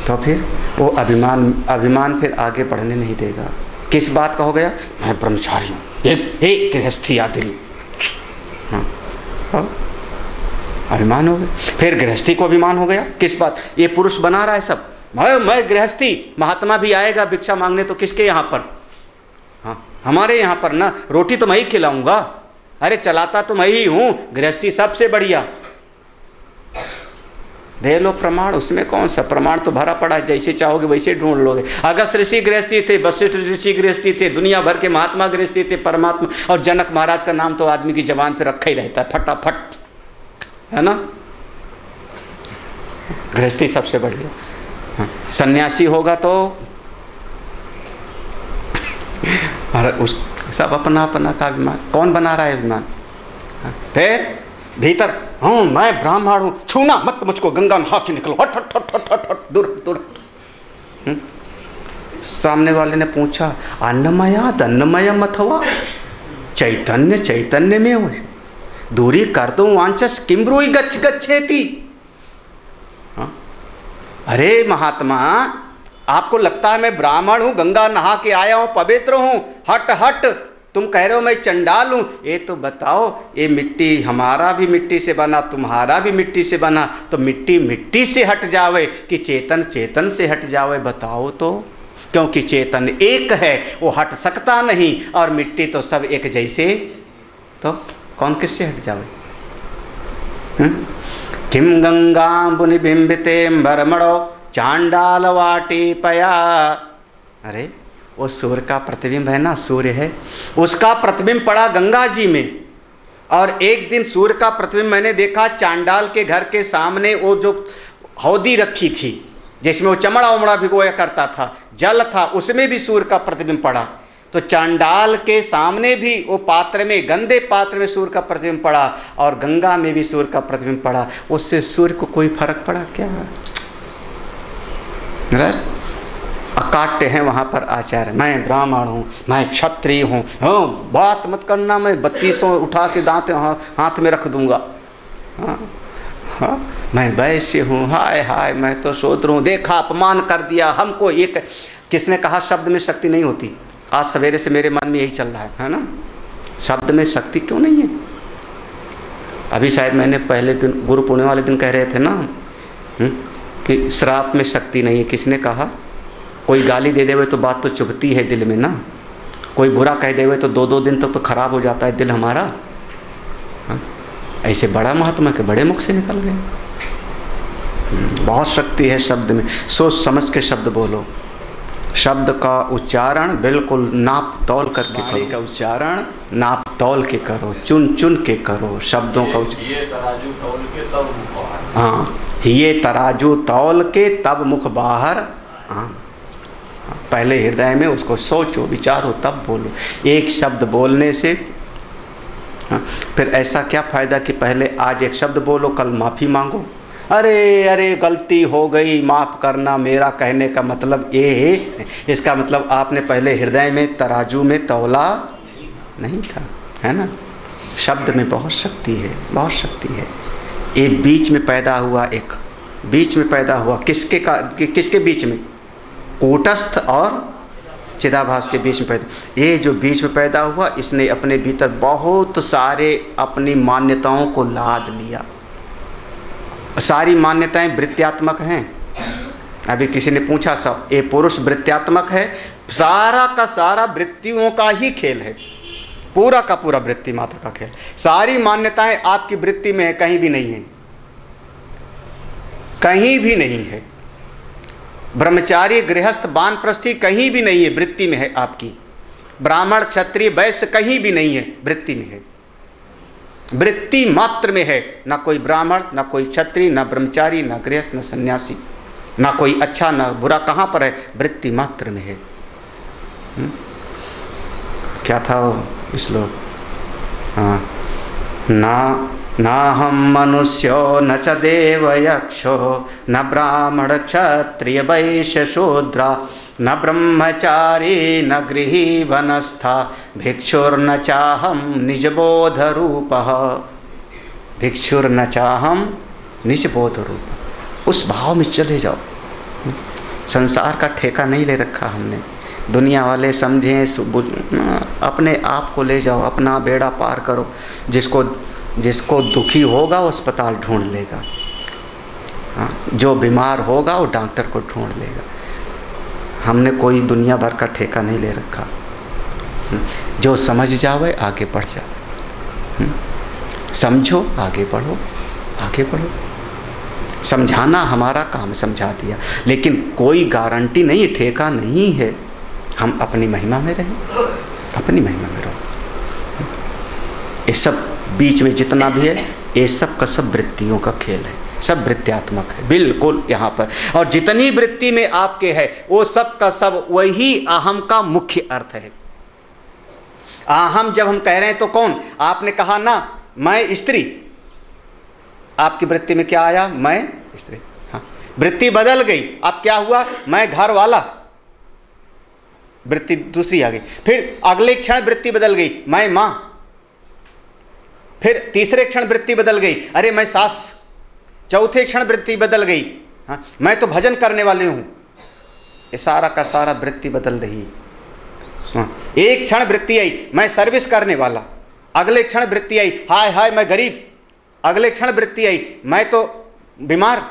तो फिर वो अभिमान फिर आगे बढ़ने नहीं देगा। किस बात का हो गया? मैं ब्रह्मचारी हूँ, एक गृहस्थी आदमी। हाँ, अभिमान हो गया। फिर गृहस्थी को अभिमान हो गया, किस बात? ये पुरुष बना रहा है सब, मैं गृहस्थी। महात्मा भी आएगा भिक्षा मांगने तो किसके यहाँ पर? हाँ, हमारे यहाँ पर ना, रोटी तो मैं ही खिलाऊंगा, अरे चलाता तो मैं ही हूँ, गृहस्थी सबसे बढ़िया। दे लो प्रमाण, उसमें कौन सा? प्रमाण तो भरा पड़ा है, जैसे चाहोगे वैसे ढूंढ लोगे। अगस्त ऋषि गृहस्थी थे, वशिष्ठ ऋषि गृहस्थी थे, दुनिया भर के महात्मा गृहस्थी थे, परमात्मा और जनक महाराज का नाम तो आदमी की जबान पे रखा ही रहता है फटाफट, है ना? गृहस्थी सबसे बढ़िया। सन्यासी होगा तो उस सब अपना अपना का अभिमान। कौन बना रहा है अभिमान? फिर भीतर हूँ मैं ब्राह्मण हूँ, छूना मत मुझको, गंगा नहा के निकलो, हट हट हट हट हट हट, दूर दूर। सामने वाले ने पूछा, अन्नमयाद अन्नमयम अथवा चैतन्य चैतन्य में हो, दूरी कर दो वांचस किम ब्रूहि गच्छ गच्छेति। अरे महात्मा, आपको लगता है मैं ब्राह्मण हूँ, गंगा नहा के आया हूँ, पवित्र हूँ, हट हट, तुम कह रहे हो मैं चंडाल हूँ। ये तो बताओ, ये मिट्टी हमारा भी मिट्टी से बना, तुम्हारा भी मिट्टी से बना, तो मिट्टी मिट्टी से हट जावे कि चेतन चेतन से हट जावे? बताओ तो, क्योंकि चेतन एक है, वो हट सकता नहीं, और मिट्टी तो सब एक जैसे, तो कौन किससे हट जावे? किम गंगाम्बुनि बिंबितेम्बरमणो चांडाल वाटी पया। अरे वो सूर्य का प्रतिबिंब है ना, सूर्य है, उसका प्रतिबिंब पड़ा गंगा जी में। और एक दिन सूर्य का प्रतिबिंब मैंने देखा चांडाल के घर के सामने, वो जो हौदी रखी थी जिसमें वो चमड़ा उमड़ा भिगोया करता था, जल था, उसमें भी सूर्य का प्रतिबिंब पड़ा। तो चांडाल के सामने भी वो पात्र में, गंदे पात्र में सूर्य का प्रतिबिंब पड़ा, और गंगा में भी सूर्य का प्रतिबिंब पड़ा। उससे सूर्य को कोई फर्क पड़ा क्या? अकाट्य हैं वहाँ पर आचार्य, मैं ब्राह्मण हूँ, मैं क्षत्रिय हूँ, हाँ बात मत करना, मैं 32 उठा के दांत हाथ में रख दूंगा, हाँ हाँ मैं वैश्य हूँ, हाय हाय मैं तो शूद्र हूँ, देखा अपमान कर दिया हमको। एक किसने कहा शब्द में शक्ति नहीं होती? आज सवेरे से मेरे मन में यही चल रहा है ना, शब्द में शक्ति क्यों नहीं है? अभी शायद मैंने पहले दिन गुरु पूर्णिमा वाले दिन कह रहे थे ना कि श्राप में शक्ति नहीं है। किसने कहा? कोई गाली दे देवे तो बात तो चुभती है दिल में ना, कोई बुरा कह देवे तो 2-2 दिन तक तो खराब हो जाता है दिल हमारा। हा? ऐसे बड़ा महात्मा के बड़े मुख से निकल गए। बहुत शक्ति है शब्द में, सोच समझ के शब्द बोलो। शब्द का उच्चारण बिल्कुल नाप तौल करके करो, का उच्चारण नाप तौल के करो, चुन चुन के करो शब्दों का हाँ, ये तराजू तौल के तब मुख बाहर। हाँ, पहले हृदय में उसको सोचो विचारो तब बोलो। एक शब्द बोलने से हाँ, फिर ऐसा क्या फ़ायदा कि पहले आज एक शब्द बोलो, कल माफ़ी मांगो। अरे अरे गलती हो गई, माफ़ करना, मेरा कहने का मतलब ये है, इसका मतलब आपने पहले हृदय में तराजू में तौला नहीं था, है ना। शब्द में बहुत शक्ति है, बहुत शक्ति है। ये बीच में पैदा हुआ, एक बीच में पैदा हुआ, किसके बीच में? कूटस्थ और चिदाभास के बीच में पैदा, ये जो बीच में पैदा हुआ इसने अपने भीतर बहुत सारे अपनी मान्यताओं को लाद लिया। सारी मान्यताएं वृत्त्यात्मक हैं। अभी किसी ने पूछा, सब ये पुरुष वृत्त्यात्मक है? सारा का सारा वृत्तियों का ही खेल है, पूरा का पूरा वृत्ति मात्र का खेल। सारी मान्यताएं आपकी वृत्ति में है, कहीं भी नहीं है, कहीं भी नहीं है। ब्रह्मचारी गृहस्थ वानप्रस्थी कहीं भी नहीं है, वृत्ति में है आपकी। ब्राह्मण क्षत्रिय वैश्य कहीं भी नहीं है, वृत्ति में है, वृत्ति मात्र में है। ना कोई ब्राह्मण, ना कोई क्षत्रिय, ना ब्रह्मचारी, ना गृहस्थ, ना सन्यासी, ना कोई अच्छा ना बुरा, कहाँ पर है? वृत्ति मात्र में है। क्या था वो श्लोक? हाँ, ना हम मनुष्यो न च देव यक्षो न ब्राह्मण क्षत्रिय वैश्य शूद्रा न ब्रह्मचारी न गृही वनस्था भिक्षुर्न चाहम निजबोध रूपः। भिक्षुर्न चाहम निजबोध रूप। उस भाव में चले जाओ। संसार का ठेका नहीं ले रखा हमने। दुनिया वाले समझें, अपने आप को ले जाओ, अपना बेड़ा पार करो। जिसको दुखी होगा वो अस्पताल ढूंढ लेगा, जो बीमार होगा वो डॉक्टर को ढूंढ लेगा। हमने कोई दुनिया भर का ठेका नहीं ले रखा। जो समझ जावे आगे बढ़ जाओ। समझो आगे बढ़ो, आगे बढ़ो। समझाना हमारा काम, समझा दिया, लेकिन कोई गारंटी नहीं, ठेका नहीं है। हम अपनी महिमा में रहें, अपनी महिमा में रहो। ये सब बीच में जितना भी है, ये सब का सब वृत्तियों का खेल है, सब वृत्त्यात्मक है बिल्कुल यहाँ पर। और जितनी वृत्ति में आपके है वो सब का सब वही अहम का मुख्य अर्थ है। अहम जब हम कह रहे हैं तो कौन? आपने कहा ना मैं स्त्री, आपकी वृत्ति में क्या आया? मैं स्त्री। हाँ, वृत्ति बदल गई, अब क्या हुआ? मैं घर वाला, वृत्ति दूसरी आ गई। फिर अगले क्षण वृत्ति बदल गई, मैं मां। फिर तीसरे क्षण वृत्ति बदल गई, अरे मैं सास। चौथे क्षण वृत्ति बदल गई, हाँ मैं तो भजन करने वाली हूं। ये सारा का सारा वृत्ति बदल रही। एक क्षण वृत्ति आई मैं सर्विस करने वाला, अगले क्षण वृत्ति आई हाय हाय मैं गरीब, अगले क्षण वृत्ति आई मैं तो बीमार,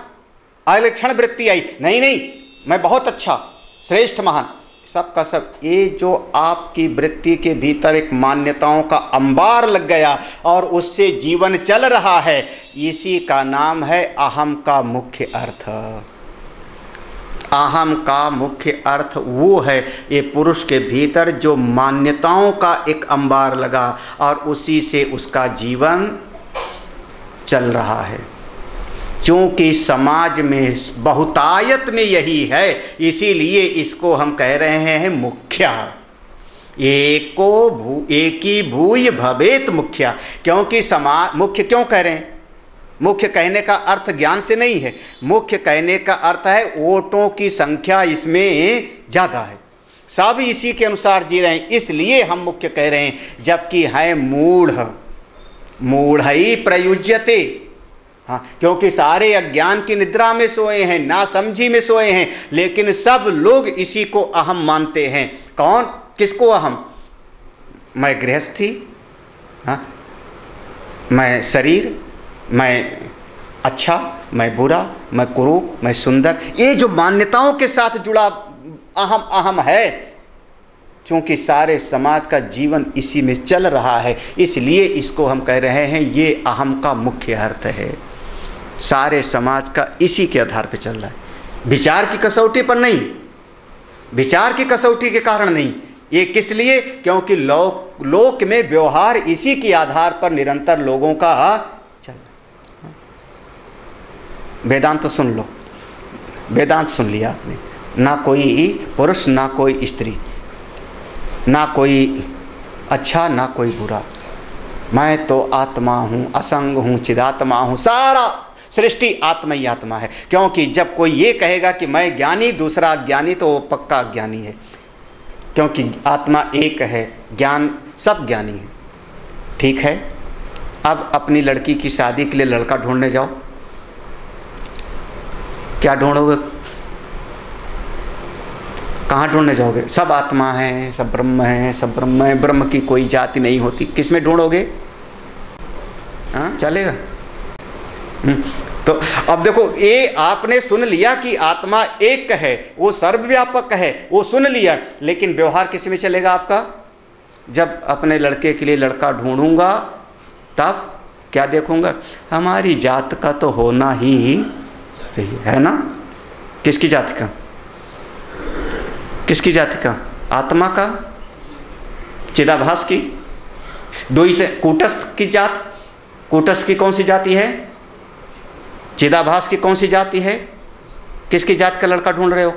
अगले क्षण वृत्ति आई नहीं नहीं मैं बहुत अच्छा श्रेष्ठ महान। सब का सब ये जो आपकी वृत्ति के भीतर एक मान्यताओं का अंबार लग गया और उससे जीवन चल रहा है, इसी का नाम है अहम का मुख्य अर्थ। अहम का मुख्य अर्थ वो है ये पुरुष के भीतर जो मान्यताओं का एक अंबार लगा और उसी से उसका जीवन चल रहा है। क्योंकि समाज में बहुतायत में यही है, इसीलिए इसको हम कह रहे हैं मुख्या। एकी भूय भवेत मुख्या। क्योंकि समाज मुख्य क्यों कह रहे हैं? मुख्य कहने का अर्थ ज्ञान से नहीं है, मुख्य कहने का अर्थ है वोटों की संख्या इसमें ज़्यादा है, सब इसी के अनुसार जी रहे हैं, इसलिए हम मुख्य कह रहे हैं। जबकि है मूढ़, मूढ़ई प्रयुज्यते। हाँ, क्योंकि सारे अज्ञान की निद्रा में सोए हैं, नासमझी में सोए हैं, लेकिन सब लोग इसी को अहम मानते हैं। कौन? किसको अहम? मैं गृहस्थी, हाँ मैं शरीर, मैं अच्छा, मैं बुरा, मैं कुरूप, मैं सुंदर, ये जो मान्यताओं के साथ जुड़ा अहम अहम है। क्योंकि सारे समाज का जीवन इसी में चल रहा है, इसलिए इसको हम कह रहे हैं ये अहम का मुख्य अर्थ है। सारे समाज का इसी के आधार पर चल रहा है, विचार की कसौटी पर नहीं, विचार की कसौटी के कारण नहीं। ये किस लिए? क्योंकि लोक में व्यवहार इसी के आधार पर निरंतर लोगों का चल रहा। वेदांत सुन लो, वेदांत सुन लिया आपने, ना कोई पुरुष ना कोई स्त्री, ना कोई अच्छा ना कोई बुरा, मैं तो आत्मा हूँ, असंग हूँ, चिदात्मा हूँ, सारा सृष्टि आत्मा ही आत्मा है। क्योंकि जब कोई ये कहेगा कि मैं ज्ञानी दूसरा अज्ञानी, तो वो पक्का अज्ञानी है, क्योंकि आत्मा एक है, ज्ञान सब ज्ञानी है। ठीक है, अब अपनी लड़की की शादी के लिए लड़का ढूंढने जाओ, क्या ढूंढोगे? कहाँ ढूंढने जाओगे? सब आत्मा है, सब ब्रह्म है, सब ब्रह्म है, ब्रह्म की कोई जाति नहीं होती। किस में ढूंढोगे? हाँ, चलेगा? तो अब देखो, ये आपने सुन लिया कि आत्मा एक है, वो सर्वव्यापक है, वो सुन लिया, लेकिन व्यवहार किस में चलेगा आपका? जब अपने लड़के के लिए लड़का ढूंढूंगा तब क्या देखूंगा? हमारी जात का तो होना ही सही है ना। किसकी जाति का? किसकी जाति का? आत्मा का, चिदाभास की। दो ही से, कूटस्थ की जात, कूटस्थ की कौन सी जाति है? चिदाभास की कौन सी जाति है? किसकी जात का लड़का ढूंढ रहे हो?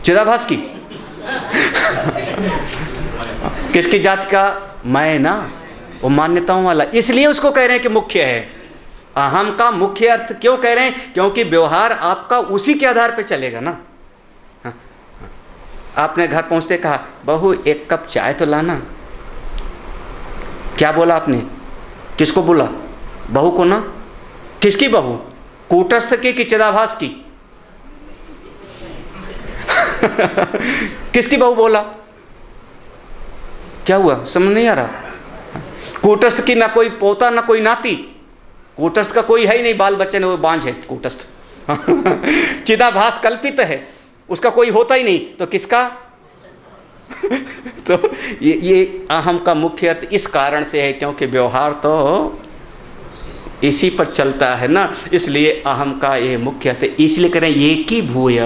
चिदाभास की। किसकी जाति का? मैं ना, वो मान्यताओं वाला, इसलिए उसको कह रहे हैं कि मुख्य है। अहम का मुख्य अर्थ क्यों कह रहे हैं? क्योंकि व्यवहार आपका उसी के आधार पे चलेगा ना। आपने घर पहुंचते कहा, बहू एक कप चाय तो लाना। क्या बोला आपने? किसको बोला? बहू को ना। किसकी बहू? कूटस्थ की कि चिदाभास की? किसकी बहू बोला? क्या हुआ? समझ नहीं आ रहा। कूटस्थ की ना कोई पोता ना कोई नाती, कूटस्थ का कोई है ही नहीं, बाल बच्चे ने, वो बांझ है कूटस्थ। चिदाभास कल्पित है, उसका कोई होता ही नहीं, तो किसका? तो ये अहम का मुख्य अर्थ इस कारण से है क्योंकि व्यवहार तो इसी पर चलता है ना, इसलिए अहम का ये मुख्य अर्थ है। इसलिए करें एक ही भूय,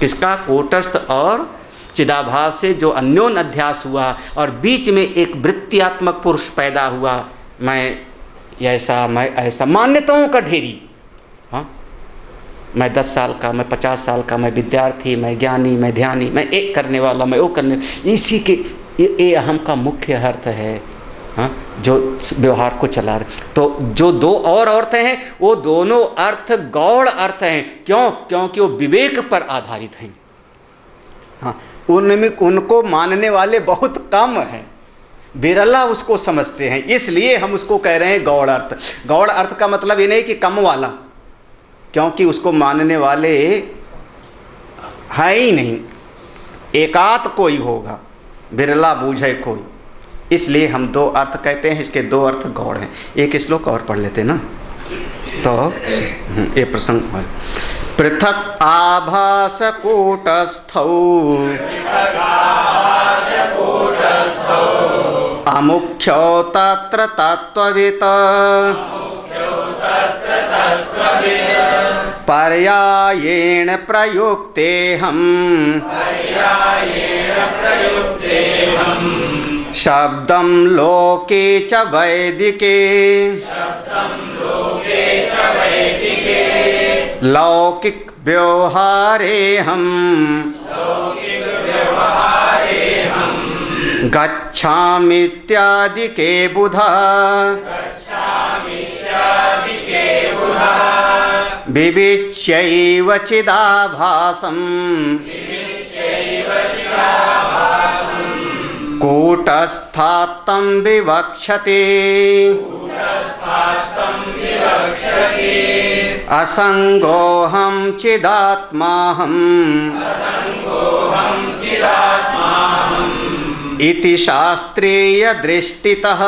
किसका? कूटस्थ और चिदाभास से जो अन्योन अध्यास हुआ और बीच में एक वृत्त्यात्मक पुरुष पैदा हुआ, मैं ऐसा, मैं ऐसा, मान्यताओं का ढेरी। हाँ, मैं 10 साल का, मैं 50 साल का, मैं विद्यार्थी, मैं ज्ञानी, मैं ध्यानी, मैं एक करने वाला, मैं वो करने, इसी के ये अहम का मुख्य अर्थ है। हाँ, जो व्यवहार को चला रहे। तो जो दो और अर्थें हैं वो दोनों अर्थ गौड़ अर्थ हैं। क्यों? क्योंकि वो विवेक पर आधारित हैं। हाँ, उनमें उनको मानने वाले बहुत कम हैं, बिरला उसको समझते हैं, इसलिए हम उसको कह रहे हैं गौड़ अर्थ। गौड़ अर्थ का मतलब ये नहीं कि कम वाला, क्योंकि उसको मानने वाले है ही नहीं, एकात कोई होगा, बिरला बूझे कोई, इसलिए हम दो अर्थ कहते हैं। इसके दो अर्थ गौड़ हैं। एक श्लोक और पढ़ लेते ना, तो ये प्रसंग। पृथक आभास कूटस्थौ अमुख्यो तत्र तत्त्ववित् पर्यायेण प्रयुक्तेऽहम् शब्दं लोके च वैदिके लौकिक व्यवहारे हम गच्छामीत्यादिके बुधा विविच्यैव चिदाभासम् कूटस्थात्तं विवक्षते असंगोऽहं चिदात्माहम् इति शास्त्रीय दृष्टितः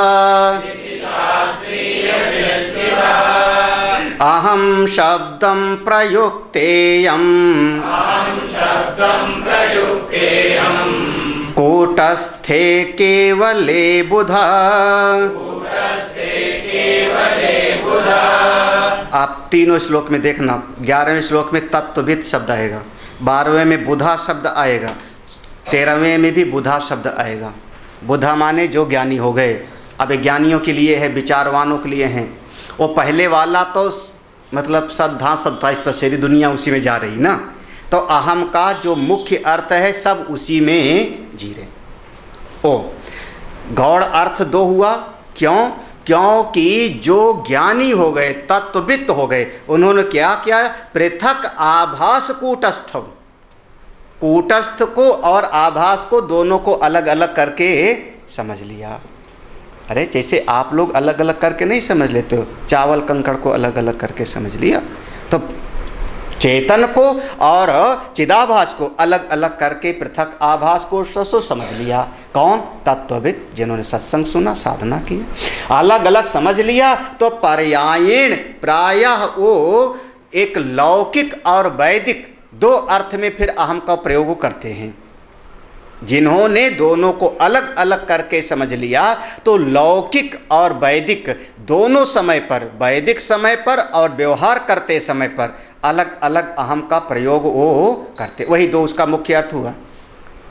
अहं शब्दं प्रयुक्तेयम् कूटस्थे केवले बुधा। आप तीनों श्लोक में देखना, 11वें श्लोक में तत्वविद शब्द आएगा, 12वें में बुधा शब्द आएगा, 13वें में भी बुधा शब्द आएगा। बुधा माने जो ज्ञानी हो गए। अब ज्ञानियों के लिए है, विचारवानों के लिए हैं। वो पहले वाला तो मतलब सद्धा सद्धा, इस पर सारी दुनिया उसी में जा रही ना। तो अहम का जो मुख्य अर्थ है सब उसी में जी रहे। ओ गौड़ अर्थ दो हुआ। क्यों? क्योंकि जो ज्ञानी हो गए, तत्ववित्त हो गए, उन्होंने क्या किया? पृथक आभास कूटस्थ, कूटस्थ को और आभास को दोनों को अलग अलग करके समझ लिया। अरे जैसे आप लोग अलग अलग करके नहीं समझ लेते हो, चावल कंकड़ को अलग अलग करके समझ लिया। तो चेतन को और चिदाभास को अलग अलग करके पृथक आभास को सो समझ लिया। कौन? तत्वविद, जिन्होंने सत्संग सुना, साधना की, अलग अलग समझ लिया। तो पर्यायण प्रायः वो एक लौकिक और वैदिक दो अर्थ में फिर अहम का प्रयोग करते हैं। जिन्होंने दोनों को अलग अलग करके समझ लिया तो लौकिक और वैदिक दोनों समय पर, वैदिक समय पर और व्यवहार करते समय पर अलग अलग अहम का प्रयोग वो करते, वही दो उसका मुख्य अर्थ हुआ।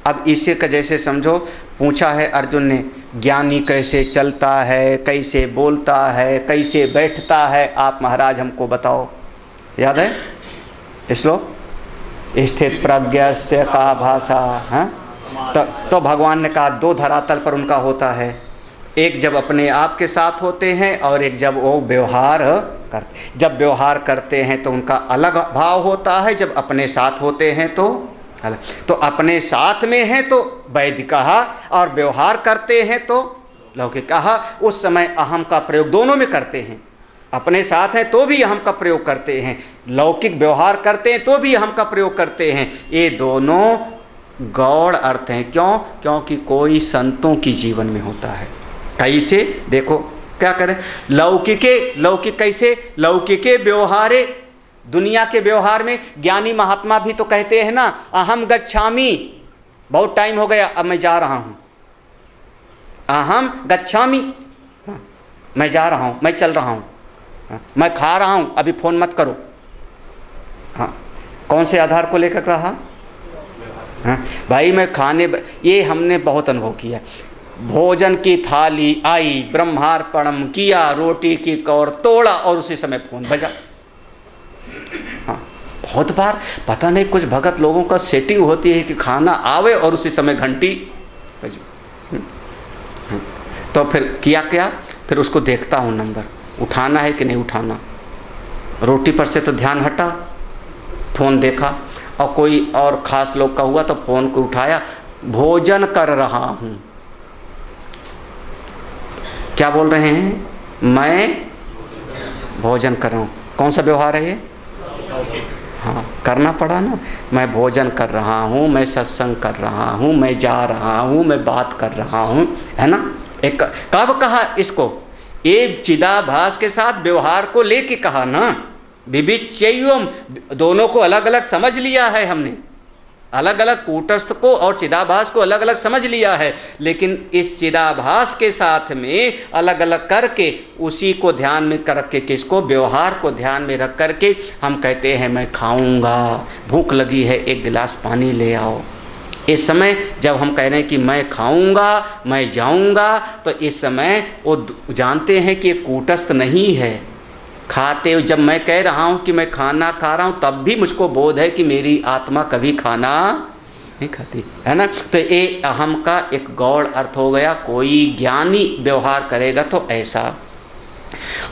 अब इसे का जैसे समझो, पूछा है अर्जुन ने, ज्ञानी कैसे चलता है, कैसे बोलता है, कैसे बैठता है, आप महाराज हमको बताओ। याद है श्लोक? स्थित प्रज्ञस्य का भाषा। हाँ, तो भगवान ने कहा दो धरातल पर उनका होता है, एक जब अपने आप के साथ होते हैं और एक जब वो व्यवहार करते। जब व्यवहार करते हैं तो उनका अलग भाव होता है, जब अपने साथ होते हैं तो अलग। तो अपने साथ में हैं तो वैदिक कहा और व्यवहार करते हैं तो लौकिक कहा। उस समय अहम का प्रयोग दोनों में करते हैं। अपने साथ हैं तो भी अहम का प्रयोग करते हैं, लौकिक व्यवहार करते हैं तो भी अहम का प्रयोग करते हैं। ये दोनों गौड़ अर्थ हैं। क्यों? क्योंकि कोई संतों की जीवन में होता है। कैसे? देखो क्या करें, लौकिक कैसे? लौकिके व्यवहारे, दुनिया के व्यवहार में ज्ञानी महात्मा भी तो कहते हैं ना, अहम गच्छामि, बहुत टाइम हो गया अब मैं जा रहा हूँ, अहम गच्छामि, मैं जा रहा हूँ, मैं चल रहा हूँ, मैं खा रहा हूँ, अभी फ़ोन मत करो। हाँ, कौन से आधार को लेकर रहा? हाँ भाई मैं खाने, ये हमने बहुत अनुभव किया। भोजन की थाली आई, ब्रह्मार्पणम किया, रोटी की कौर तोड़ा और उसी समय फ़ोन बजा। हाँ, बहुत बार पता नहीं कुछ भगत लोगों का सेटिंग होती है कि खाना आवे और उसी समय घंटी बजे। तो फिर किया क्या? फिर उसको देखता हूँ नंबर, उठाना है कि नहीं उठाना। रोटी पर से तो ध्यान हटा, फ़ोन देखा, और कोई और ख़ास लोग का हुआ तो फ़ोन को उठाया, भोजन कर रहा हूँ। क्या बोल रहे हैं? मैं भोजन कर रहा हूँ। कौन सा व्यवहार है ये? हाँ, करना पड़ा ना। मैं भोजन कर रहा हूँ, मैं सत्संग कर रहा हूँ, मैं जा रहा हूँ, मैं बात कर रहा हूँ, है ना। एक कब कहा इसको? एक चिदाभास के साथ व्यवहार को लेके कहा ना, विविच्यम, दोनों को अलग अलग समझ लिया है हमने, अलग अलग कूटस्थ को और चिदाभास को अलग अलग समझ लिया है। लेकिन इस चिदाभास के साथ में अलग अलग करके उसी को ध्यान में करके, किसको? व्यवहार को ध्यान में रख करके हम कहते हैं मैं खाऊंगा, भूख लगी है, एक गिलास पानी ले आओ। इस समय जब हम कह रहे हैं कि मैं खाऊंगा, मैं जाऊंगा, तो इस समय वो जानते हैं कि ये कूटस्थ नहीं है। खाते हुए जब मैं कह रहा हूँ कि मैं खाना खा रहा हूँ, तब भी मुझको बोध है कि मेरी आत्मा कभी खाना नहीं खाती, है ना। तो ये अहम का एक गौड़ अर्थ हो गया। कोई ज्ञानी व्यवहार करेगा तो ऐसा।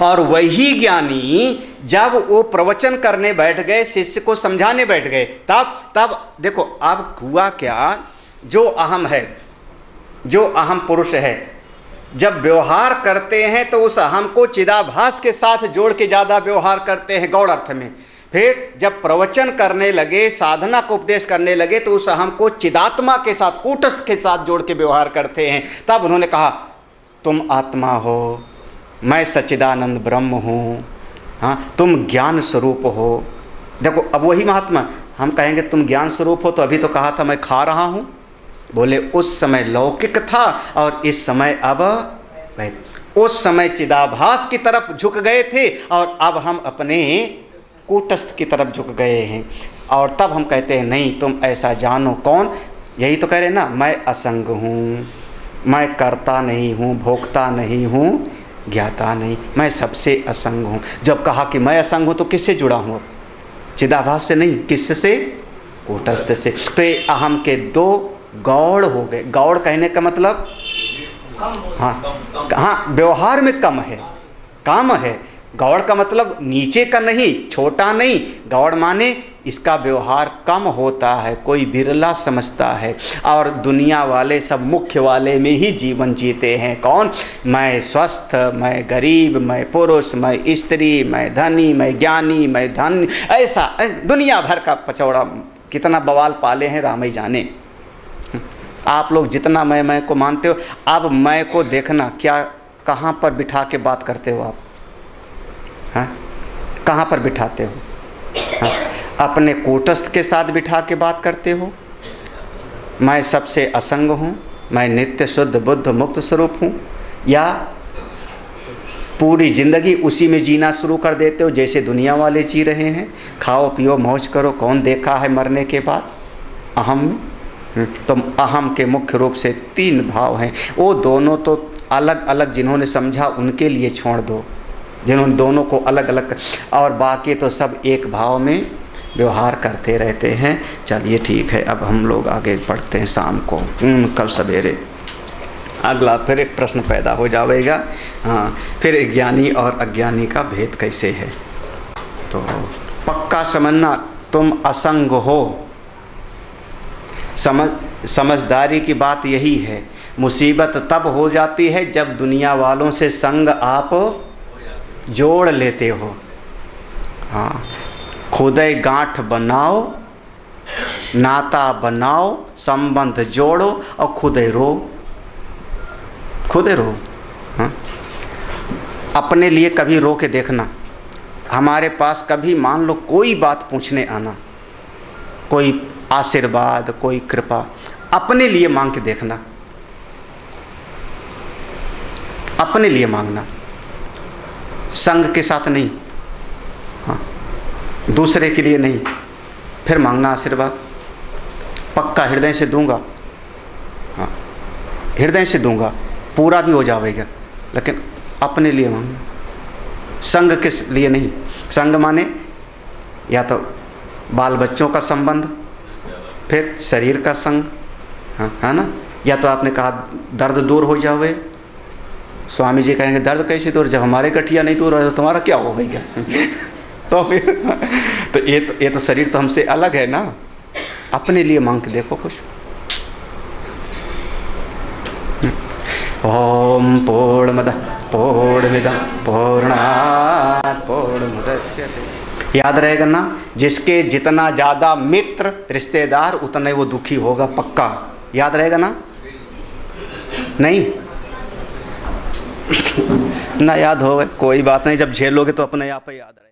और वही ज्ञानी जब वो प्रवचन करने बैठ गए, शिष्य को समझाने बैठ गए, तब देखो अब हुआ क्या, जो अहम है, जो अहम पुरुष है, जब व्यवहार करते हैं तो उस अहम को चिदाभास के साथ जोड़ के ज़्यादा व्यवहार करते हैं गौड़ अर्थ में। फिर जब प्रवचन करने लगे, साधना को उपदेश करने लगे, तो उस अहम को चिदात्मा के साथ, कूटस्थ के साथ जोड़ के व्यवहार करते हैं। तब उन्होंने कहा तुम आत्मा हो, मैं सच्चिदानंद ब्रह्म हूँ, हाँ तुम ज्ञान स्वरूप हो। देखो अब वही महात्मा, हम कहेंगे तुम ज्ञान स्वरूप हो, तो अभी तो कहा था मैं खा रहा हूँ। बोले उस समय लौकिक था और इस समय अब उस समय चिदाभास की तरफ झुक गए थे और अब हम अपने कूटस्थ की तरफ झुक गए हैं। और तब हम कहते हैं नहीं तुम ऐसा जानो। कौन? यही तो कह रहे ना, मैं असंग हूँ, मैं करता नहीं हूँ, भोगता नहीं हूँ, ज्ञाता नहीं, मैं सबसे असंग हूँ। जब कहा कि मैं असंग हूँ तो किससे जुड़ा हूँ? अब चिदाभास से नहीं, किससे? कूटस्थ से। तो ये अहम के दो गौड़ हो गए। गौड़ कहने का मतलब हाँ, व्यवहार में कम है, काम है, गौड़ का मतलब नीचे का नहीं, छोटा नहीं। गौड़ माने इसका व्यवहार कम होता है, कोई बिरला समझता है। और दुनिया वाले सब मुख्य वाले में ही जीवन जीते हैं। कौन? मैं स्वस्थ, मैं गरीब, मैं पुरुष, मैं स्त्री, मैं धनी, मैं ज्ञानी, मैं धन, ऐसा दुनिया भर का पचौड़ा कितना बवाल पाले हैं राम ही जाने। आप लोग जितना मैं को मानते हो, अब मैं को देखना क्या, कहाँ पर बिठा के बात करते हो आप? हाँ, कहाँ पर बिठाते हो? हाँ, अपने कूटस्थ के साथ बिठा के बात करते हो। मैं सबसे असंग हूँ, मैं नित्य शुद्ध बुद्ध मुक्त स्वरूप हूँ, या पूरी ज़िंदगी उसी में जीना शुरू कर देते हो जैसे दुनिया वाले जी रहे हैं? खाओ पियो मौज करो, कौन देखा है मरने के बाद? अहम में। तो अहम के मुख्य रूप से 3 भाव हैं। वो दोनों तो अलग अलग जिन्होंने समझा उनके लिए छोड़ दो, जिन्होंने दोनों को अलग अलग, और बाकी तो सब एक भाव में व्यवहार करते रहते हैं। चलिए ठीक है, अब हम लोग आगे बढ़ते हैं। शाम को कल सवेरे अगला फिर एक प्रश्न पैदा हो जाएगा। हाँ, फिर ज्ञानी और अज्ञानी का भेद कैसे है। तो पक्का समझना, तुम असंग हो। समझदारी की बात यही है। मुसीबत तब हो जाती है जब दुनिया वालों से संग आप जोड़ लेते हो। हाँ, खुदे गांठ बनाओ, नाता बनाओ, संबंध जोड़ो और खुदे रो, खुदे रो। हाँ, अपने लिए कभी रो के देखना। हमारे पास कभी मान लो कोई बात पूछने आना, कोई आशीर्वाद, कोई कृपा, अपने लिए मांग के देखना, अपने लिए मांगना, संग के साथ नहीं। हाँ, दूसरे के लिए नहीं। फिर मांगना आशीर्वाद, पक्का हृदय से दूंगा। हाँ, हृदय से दूंगा, पूरा भी हो जाएगा, लेकिन अपने लिए मांगना, संग के लिए नहीं। संग माने या तो बाल बच्चों का संबंध, फिर शरीर का संग, हाँ है ना, या तो आपने कहा दर्द दूर हो जावे। स्वामी जी कहेंगे दर्द कैसे दूर, जब हमारे गठिया नहीं दूर हो तो तुम्हारा क्या हो गया? तो फिर तो ये तो शरीर तो हमसे अलग है ना। अपने लिए मांग के देखो कुछ। ओम पूर्णमदः पूर्णमिदं पूर्णात् पूर्णमुदच्यते। याद रहेगा ना, जिसके जितना ज़्यादा मित्र रिश्तेदार उतने वो दुखी होगा, पक्का। याद रहेगा ना? नहीं ना याद हो, कोई बात नहीं, जब झेलोगे तो अपने आप ही याद रहेगा।